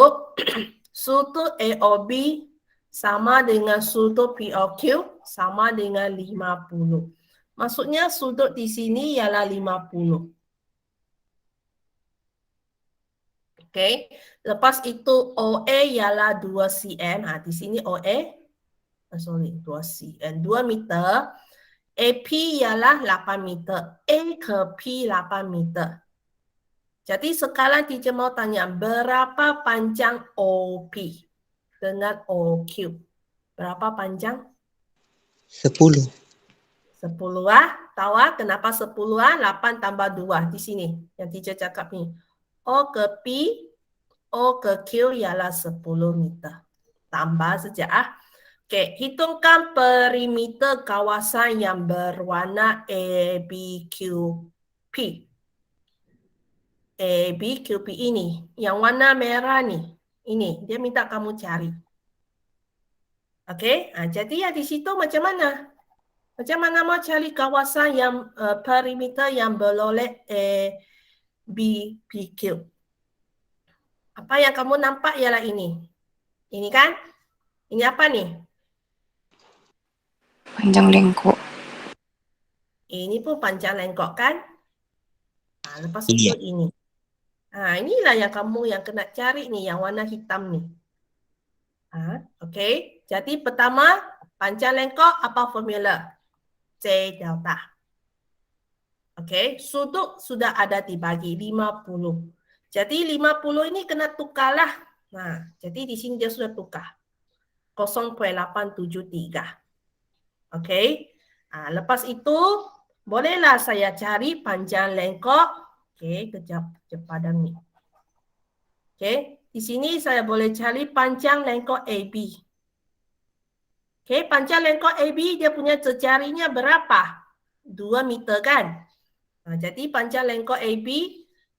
sudut AOB sama dengan sudut POQ sama dengan 50. Maksudnya sudut di sini ialah 50. Okey, lepas itu OA ialah 2 cm. Di sini OA, 2 cm, 2 meter. AP ialah 8 meter. A ke P 8 meter. Jadi sekarang teacher mau tanya, berapa panjang OP dengan OQ? Berapa panjang? 10. 10 Tahu kenapa 10 8 tambah 2 di sini. Yang teacher cakap ni. O ke P, O ke Q ialah 10 meter. Tambah saja Okey, hitungkan perimeter kawasan yang berwarna ABQP. ABQP ini, yang warna merah ni. Ini, dia minta kamu cari. Okey, jadi yang di situ macam mana? Macam mana mau cari kawasan yang perimeter yang berlolek ABQP? Apa yang kamu nampak ialah ini. Ini kan? Ini apa ni? Panjang lengkok. Ini pun panjang lengkok kan? Lepas Ini itu ya? ini. Inilah yang kamu yang kena cari ni, yang warna hitam ni. Okey, jadi pertama, panjang lengkok apa formula? C delta. Okey, sudut sudah ada dibagi 50. Jadi 50 ini kena tukarlah. Jadi di sini dia sudah tukar. 0.873. Okey. Lepas itu bolehlah saya cari panjang lengkok. Okey, kejap padam ni. Okey, di sini saya boleh cari panjang lengkok AB. Okey, panjang lengkok AB dia punya jarinya berapa? 2 meter kan? Jadi panjang lengkok AB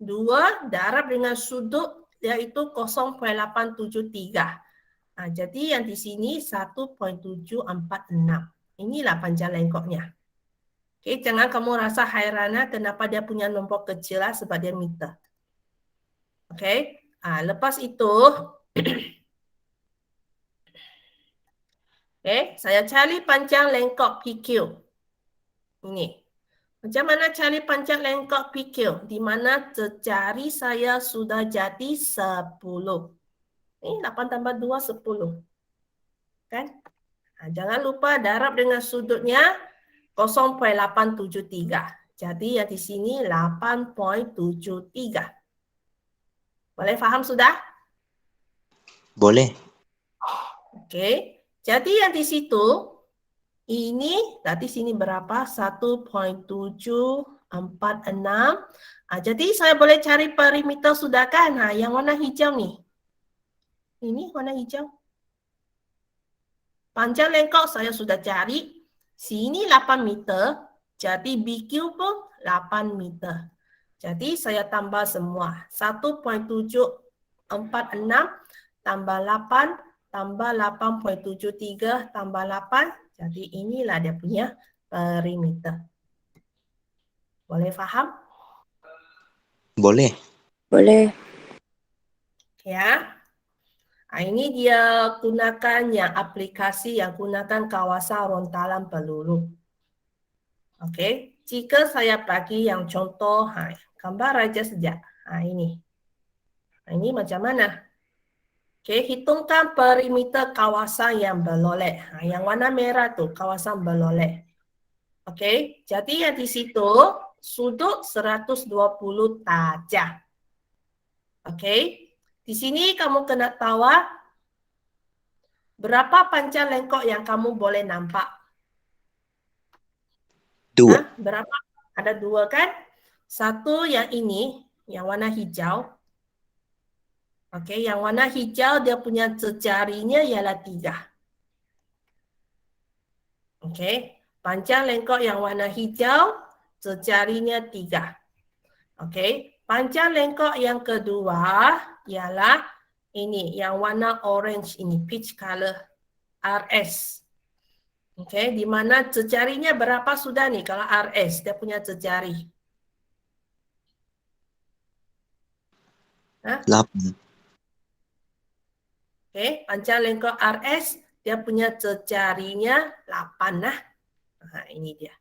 2 darab dengan sudut yaitu 0.873. Jadi yang di sini 1.746. Inilah panjang lengkoknya. Okey, jangan kamu rasa hairan kenapa dia punya nombor kecil sebab dia meter. Okey. Lepas itu saya cari panjang lengkok PQ. Ini. Macam mana cari panjang lengkok PQ? Di mana jari saya sudah jadi 10. Ini 8 tambah 2, 10. Kan? Jangan lupa darab dengan sudutnya 0.873. Jadi yang di sini 8.73. Boleh faham sudah? Boleh. Okey. Jadi yang di situ ini tadi sini berapa? 1.746. Jadi saya boleh cari perimeter sudah kan? Yang warna hijau ni. Ini warna hijau. Panjang lengkok saya sudah cari. Sini 8 meter. Jadi BQ pun 8 meter. Jadi saya tambah semua. 1.746 tambah 8 tambah 8.73 tambah 8. Jadi inilah dia punya perimeter. Boleh faham? Boleh. Boleh. Ya. Ini dia gunakan yang aplikasi yang gunakan kawasan rontalan peluru. Okey. Jika saya bagi yang contoh, gambar aja saja. Ini. Ini macam mana? Okey, hitungkan perimeter kawasan yang berlolek. Yang warna merah tu kawasan berlolek. Okey, jadi yang di situ sudut 120 darjah. Okey, di sini kamu kena tahu berapa panjang lengkok yang kamu boleh nampak. 2. Berapa? Ada 2 kan? Satu yang ini, yang warna hijau. Okey, yang warna hijau dia punya jarinya ialah 3. Okey, panjang lengkok yang warna hijau, jarinya 3. Okey, panjang lengkok yang kedua ialah ini, yang warna orange ini, peach color, RS. Okey, di mana jarinya berapa sudah nih kalau RS, dia punya jari? 8. Okey, panjang lengkok RS, dia punya jarinya 8 ini dia.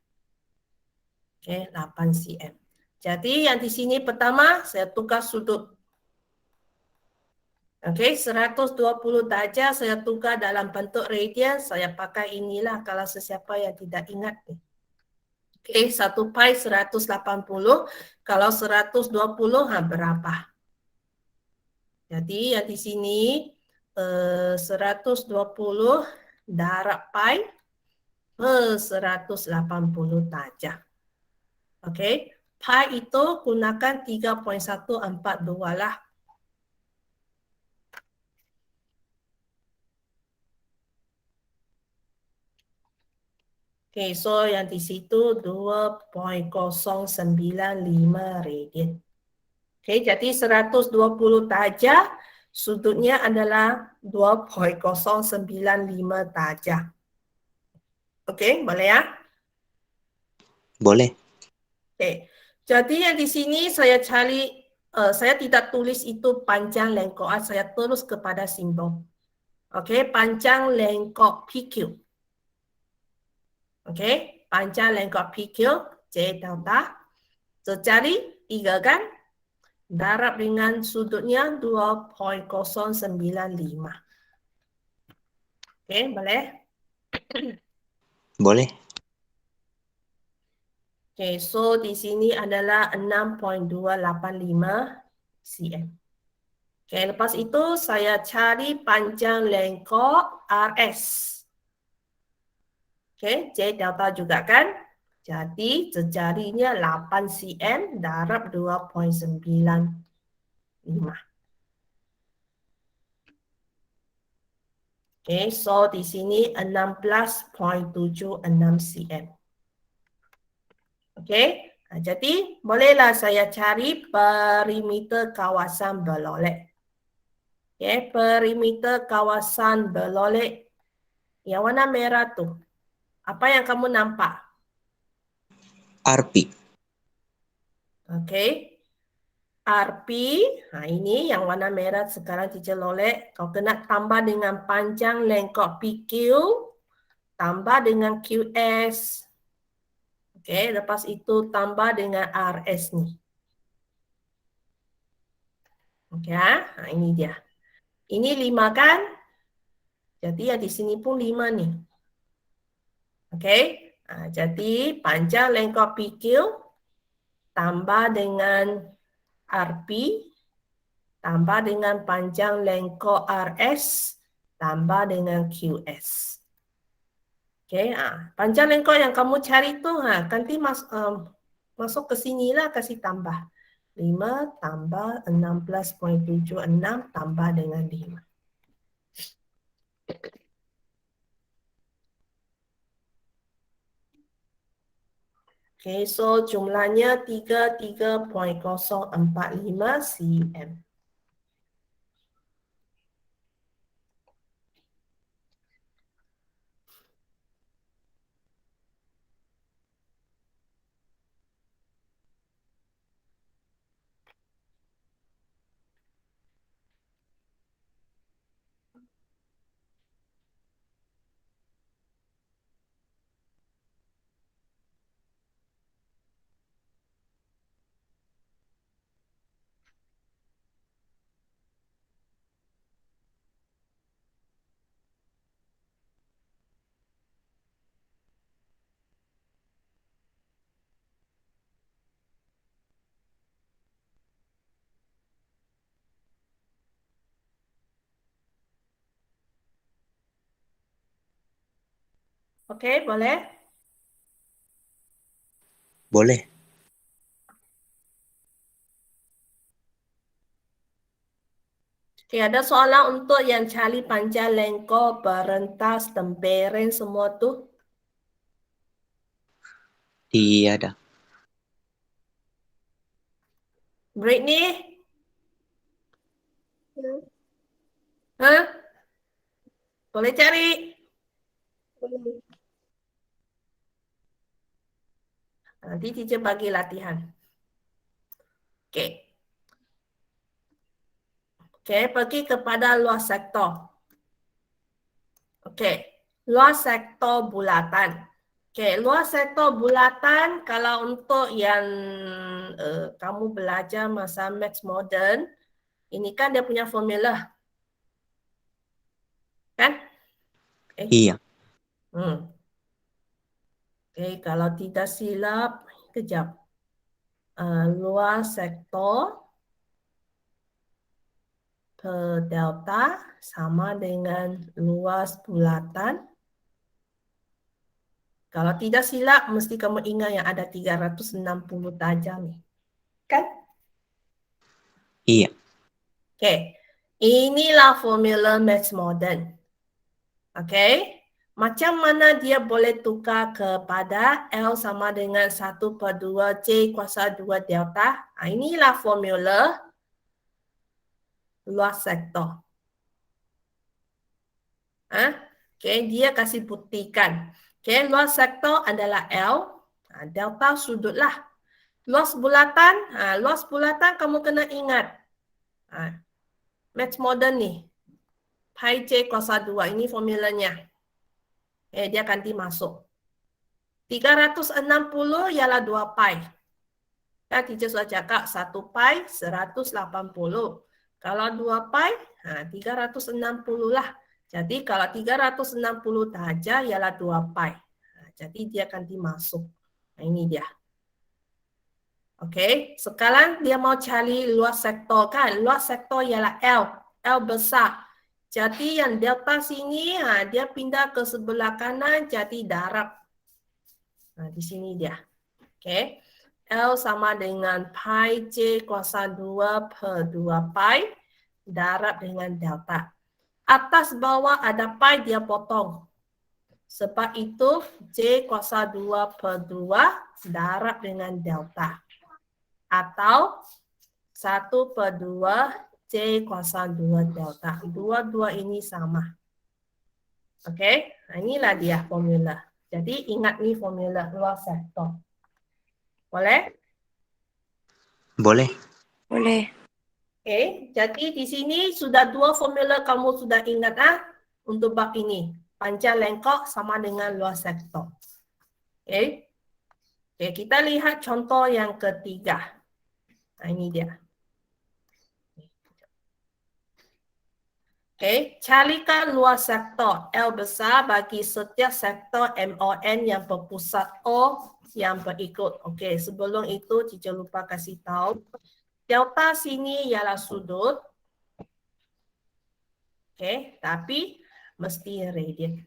Okey, 8 cm. Jadi yang di sini pertama saya tukar sudut. Okey, 120 darjah saya tukar dalam bentuk radian, saya pakai inilah kalau sesiapa yang tidak ingat ni. Okey, 1 pi 180, kalau 120 berapa? Jadi yang di sini 120 darab pi per 180 darjah. Okey, pi itu gunakan 3.142 lah. Okey, so yang di situ 2.095 radian. Okey, jadi 120 darjah, sudutnya adalah 2.095 darjah. Okey, boleh ya? Boleh. Okey, jadi yang di sini saya cari, saya tidak tulis itu panjang lengkok, saya terus kepada simbol. Okey, panjang lengkok PQ. Okey, panjang lengkok PQ, J delta. So, cari 3 kan? Darab dengan sudutnya 2.095. Okey, boleh? Boleh. Okey, so di sini adalah 6.285 cm. Okey, lepas itu saya cari panjang lengkok RS. Okey, J delta juga kan? Jadi jarinya 8 cm darab 2.95. Okey, so di sini 16.76 cm. Okey, Jadi, bolehlah saya cari perimeter kawasan berlolek. Okay, perimeter kawasan berlolek. Yang warna merah tu. Apa yang kamu nampak? RP. Okay. RP, ini yang warna merah sekarang teacher lolek. Kau kena tambah dengan panjang lengkok PQ, tambah dengan QS. Okay, lepas itu tambah dengan RS ni. Okay, ini dia. Ini 5 kan? Jadi yang di sini pun 5 ni. Okay, jadi panjang lengkok PQ tambah dengan RP tambah dengan panjang lengkok RS tambah dengan QS. Okay, panjang lengkok yang kamu cari tu nanti masuk ke sini lah, kasih tambah. 5 tambah 16.76 tambah dengan 5. Okay, so jumlahnya 33.045 cm. Okay, boleh? Boleh. Okay, ada soalan untuk yang cari panjang lengkok, berentas, temperen semua tu? Tiada. Britney? Hah? Boleh cari? Boleh. Nanti teacher bagi latihan. Okay. Okay, pergi kepada luas sektor. Okay, luas sektor bulatan. Okay, luas sektor bulatan kalau untuk yang kamu belajar masa Maths Modern, ini kan dia punya formula. Kan? Okay. Iya. Okay, kalau tidak silap, kejap. Luas sektor per delta sama dengan luas bulatan. Kalau tidak silap, mesti kamu ingat yang ada 360 darjah ni. Kan? Iya. Okay. Inilah formula Maths Modern. Okay. Macam mana dia boleh tukar kepada L sama dengan 1/2 J kuasa 2 delta. Inilah formula luas sektor. Okay, dia kasih buktikan. Okay, luas sektor adalah L. Delta sudut lah. Luas bulatan kamu kena ingat. Maths Modern ni. Pi J kuasa 2. Ini formulanya. Dia ganti masuk. 360 ialah 2 pi. Kan teacher sudah cakap 1 pi 180. Kalau 2 pi, 360 lah. Jadi kalau 360 darjah ialah 2 pi. Jadi dia ganti masuk. Ini dia. Okey, sekarang dia mau cari luas sektor kan. Luas sektor ialah L. L besar. Jadi yang delta sini dia pindah ke sebelah kanan jadi darab. Di sini dia. Okey. L sama dengan pi J kuasa 2/2 pi darab dengan delta. Atas bawah ada pi dia potong. Sebab itu J kuasa 2 per 2 darab dengan delta. Atau 1 per 2 J kuasa 2 delta. Dua-dua ini sama. Okey, inilah dia formula. Jadi ingat ni formula luar sektor. Boleh? Boleh. Boleh. Okey, jadi di sini sudah dua formula kamu sudah ingat untuk bab ini. Panjang lengkok sama dengan luas sektor. Okey. Okey, kita lihat contoh yang ketiga. Nah, ini dia. Okey, carikan luas sektor L besar bagi setiap sektor MON yang berpusat O yang berikut. Okey, sebelum itu teacher lupa kasih tahu. Delta sini ialah sudut. Okey, tapi mesti radian.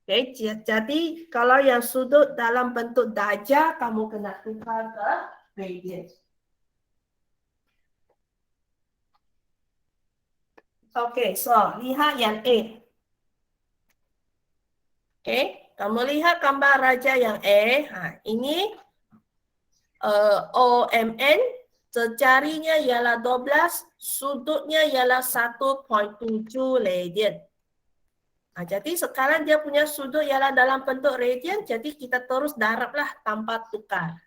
Okey, jadi kalau yang sudut dalam bentuk darjah, kamu kena tukar ke radian. Okey, so lihat yang A. Okey, kamu lihat gambar raja yang A. Ini OMN, jarinya ialah 12, sudutnya ialah 1.7 radian. Jadi sekarang dia punya sudut ialah dalam bentuk radian, jadi kita terus darablah tanpa tukar.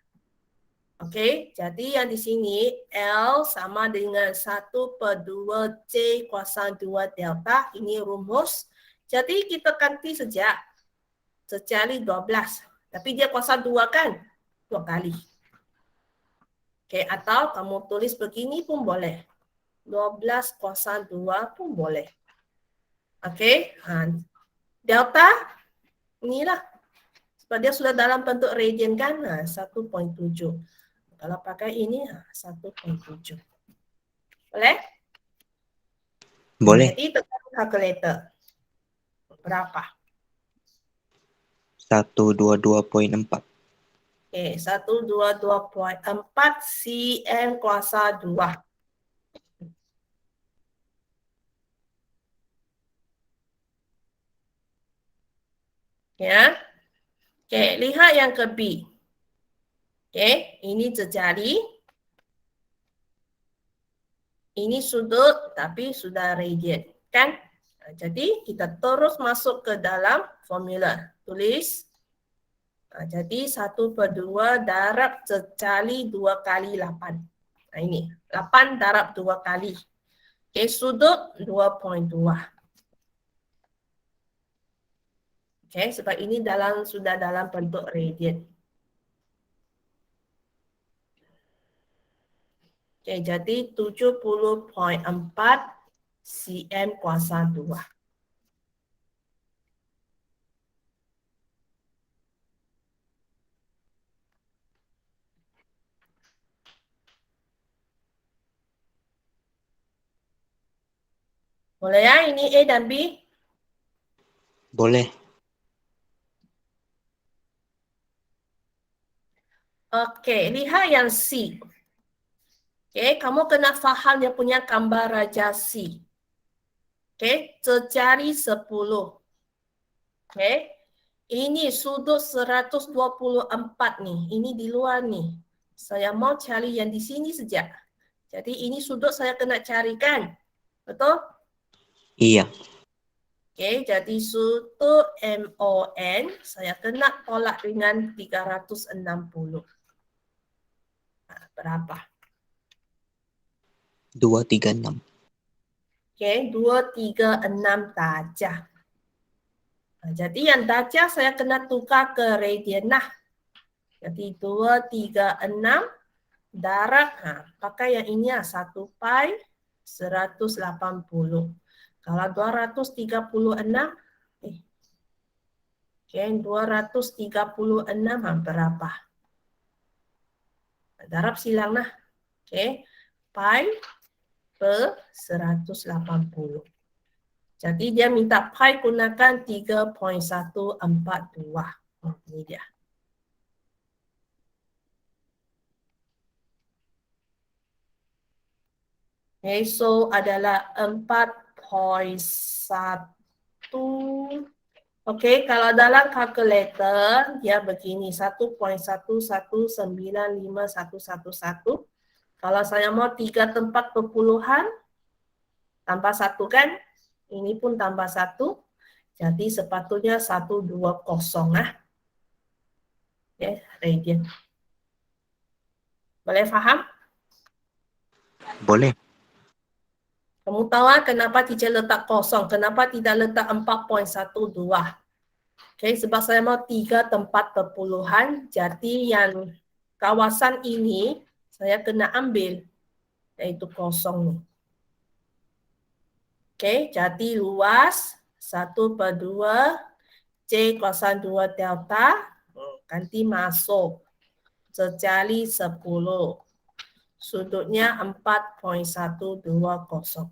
Okey, jadi yang di sini L sama dengan 1 per 2 J kuasa 2 delta, ini rumus. Jadi kita ganti saja, secari 12. Tapi dia kuasa 2 kan? 2 kali. Okey, atau kamu tulis begini pun boleh. 12 kuasa 2 pun boleh. Okey, delta inilah. Sebab dia sudah dalam bentuk radian kan? 1.7. Kalau pakai ini 1.7. Boleh? Boleh. Jadi tekan kalkulator. Berapa? 122.4. Okey, 122.4 cm kuasa 2. Ya. Okey, lihat yang ke B. Okey, ini jari. Ini sudut tapi sudah radian, kan? Jadi kita terus masuk ke dalam formula. Tulis. Jadi 1 per 2 darab secali 2 kali 8. Nah ini, 8 darab 2 kali. Okey, sudut 2.2. Okey, sebab ini sudah dalam bentuk radian. Okey, jadi 70.4 cm kuasa 2. Boleh ya, ini A dan B? Boleh. Okey, lihat yang C. Okey, kamu kena faham dia punya gambar raja C. Okey, secari 10. Okey, ini sudut 124 nih. Ini di luar nih. Saya mau cari yang di sini saja. Jadi ini sudut saya kena carikan. Betul? Iya. Okey, jadi sudut MON saya kena tolak dengan 360. Berapa? 236. Okey, 236 darjah. Jadi yang darjah saya kena tukar ke radian lah. Jadi 236 darab, pakai yang ini 1 pi 180. Kalau 236, okey, 236 berapa? Darab silang lah. Okey, pi per 180. Jadi dia minta pi gunakan 3.142. Ini dia. Okay, so adalah 4.142 Okey, kalau dalam kalkulator dia begini 1.1195111. Kalau saya mau 3 tempat perpuluhan tambah 1 kan? Ini pun tambah 1. Jadi sepatutnya 120 Okey, radian. Boleh faham? Boleh. Kamu tahu kenapa teacher letak kosong? Kenapa tidak letak 4.12? Okay, sebab saya mau 3 tempat perpuluhan. Jadi yang kawasan ini saya kena ambil. Iaitu kosong ni. Okay, jadi luas 1/2 C kuasa 2 delta. Ganti masuk. Sejali 10. Sudutnya 4.120.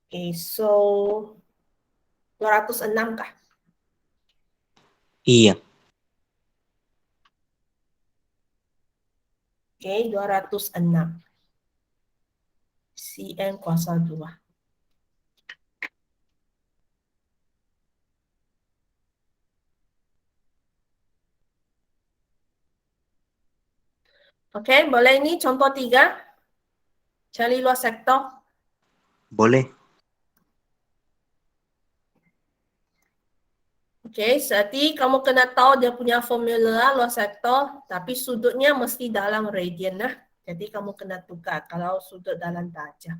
Okay, so 206 kah? Iya. Okay, 206. Cm kuasa 2. Okay, boleh ini contoh 3. Cari luas sektor. Boleh. Okay, jadi kamu kena tahu dia punya formula luas sektor, tapi sudutnya mesti dalam radian lah. Jadi kamu kena tukar kalau sudut dalam darjah.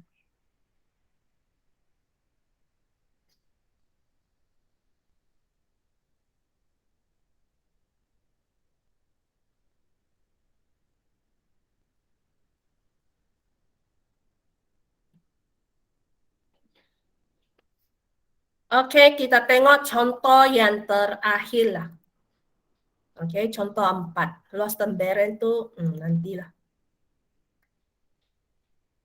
Okay, kita tengok contoh yang terakhir lah. Okay, contoh 4. Luas tembaran tu nantilah.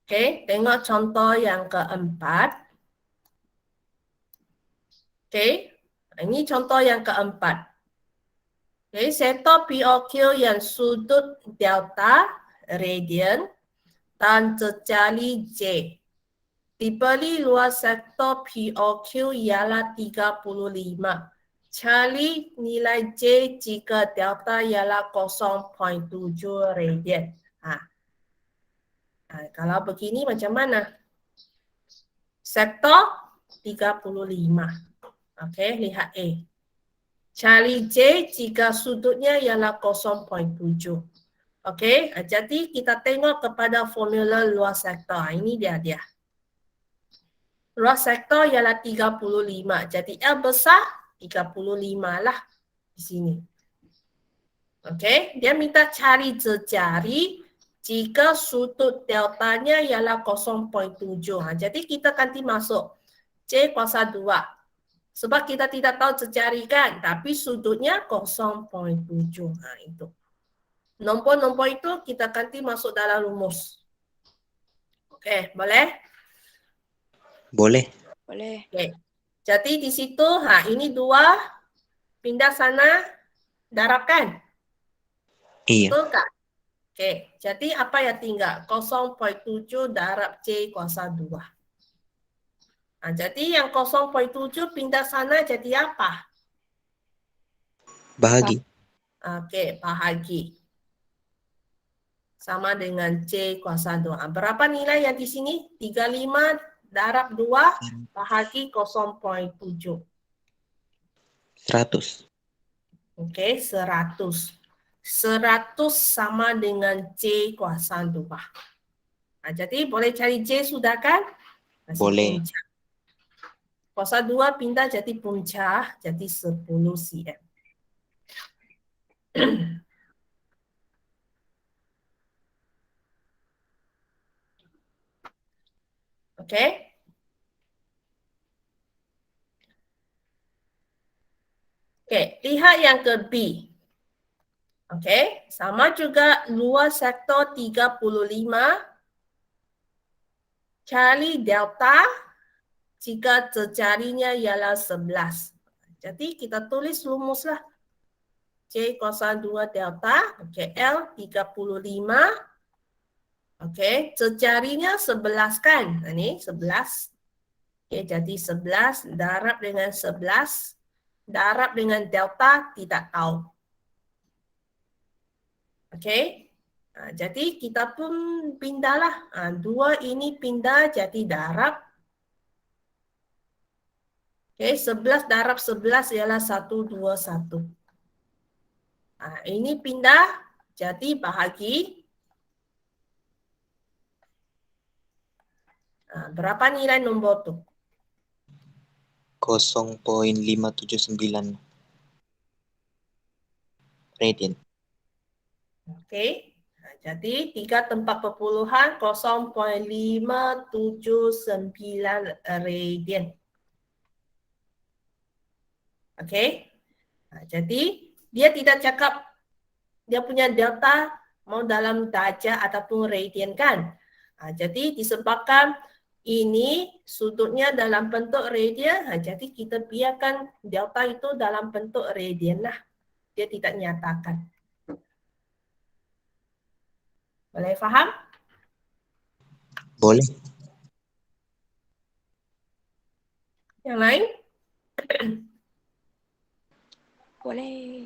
Okay, tengok contoh yang keempat. Okay, ini contoh yang keempat. Okay, sektor POQ yang sudut delta radian dan terjali J. Diberi luas sektor POQ ialah 35. Cari nilai J jika delta ialah 0.7 radian. Kalau begini macam mana? Sektor 35. Okey, lihat A. Cari J jika sudutnya ialah 0.7. Okey, jadi kita tengok kepada formula luas sektor. Ini dia. Luas sektor ialah 35. Jadi L besar 35 lah di sini. Okey, dia minta cari jejari jika sudut deltanya ialah 0.7. Jadi kita ganti masuk C kuasa 2. Sebab kita tidak tahu jejari kan, tapi sudutnya 0.7. Itu. Nombor-nombor itu kita ganti masuk dalam rumus. Okey, boleh? Boleh. Boleh. Okay. Jadi di situ, ini 2, pindah sana, darab kan? Iya. Betul tak? Okay. Jadi apa yang tinggal? 0.7 darab C kuasa 2. Jadi yang 0.7 pindah sana jadi apa? Bahagi. Okey, bahagi. Sama dengan C kuasa 2. Berapa nilai yang di sini? 35 darab 2 bahagi 0.7. 100. Okey, 100. 100 sama dengan C kuasa 2. Jadi boleh cari C sudah kan? Masih Boleh. puncak. Kuasa 2 pindah jadi puncak, jadi 10 cm. Okey? Okey, lihat yang ke B. Okey, sama juga luas sektor 35. Cari delta jika jejarinya ialah 11. Jadi kita tulis rumuslah. C 02 delta. Okey, L 35. Okey, sejarinya 11 kan? Ini 11. Okey, jadi 11 darab dengan 11 darab dengan delta tidak tahu. Okey. Jadi kita pun pindahlah. 2 ini pindah jadi darab. Okey, 11 darab 11 ialah 121. Ini pindah jadi bahagi. Berapa nilai nombor tu? 0.579 radian. Okey. Jadi 3 tempat perpuluhan 0.579 radian. Okey. Jadi dia tidak cakap dia punya delta mau dalam darjah ataupun radian kan. Jadi disebabkan ini sudutnya dalam bentuk radian, jadi kita biarkan delta itu dalam bentuk radian lah. Dia tidak nyatakan. Boleh faham? Boleh. Yang lain? Boleh.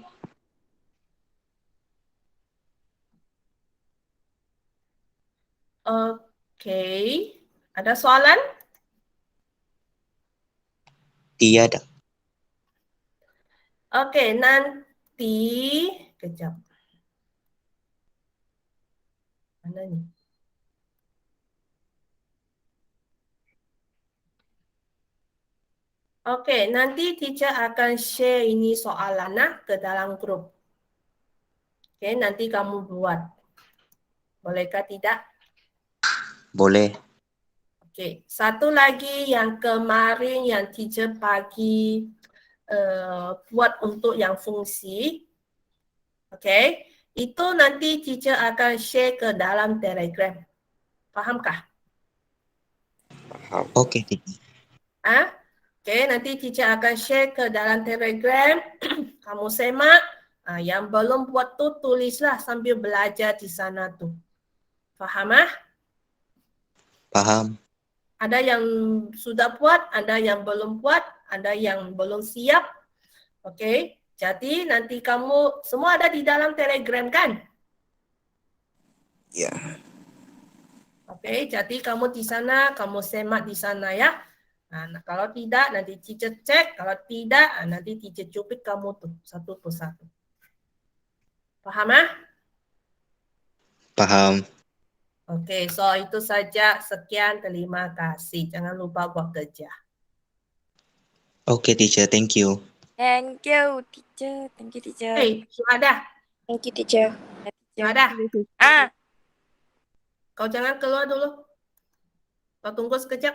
Okey. Ada soalan? Tiada. Okey, nanti kejap. Mana ni? Okey, nanti teacher akan share ini soalan ke dalam grup. Okey, nanti kamu buat. Bolehkah tidak? Boleh. Okey, satu lagi yang kemarin yang teacher bagi buat untuk yang fungsi. Okey, itu nanti teacher akan share ke dalam Telegram. Fahamkah? Okey, teacher. Okey, nanti teacher akan share ke dalam Telegram. Kamu semak. Yang belum buat tu tulislah sambil belajar di sana tu. Faham? Paham. Ada yang sudah buat, ada yang belum buat, ada yang belum siap. Okey, jadi nanti kamu semua ada di dalam Telegram kan? Ya. Okey, jadi kamu di sana, kamu semak di sana ya. Kalau tidak, nanti teacher cek. Kalau tidak, nanti teacher cupik kamu tu satu persatu. Faham? Paham. Okey, so itu saja. Sekian, terima kasih. Jangan lupa buat kerja. Okey, teacher. Thank you. Thank you, teacher. Thank you, teacher. Hey, Syuhada. Thank you, teacher. Syuhada, Ah, kau jangan keluar dulu. Kau tunggu sekejap.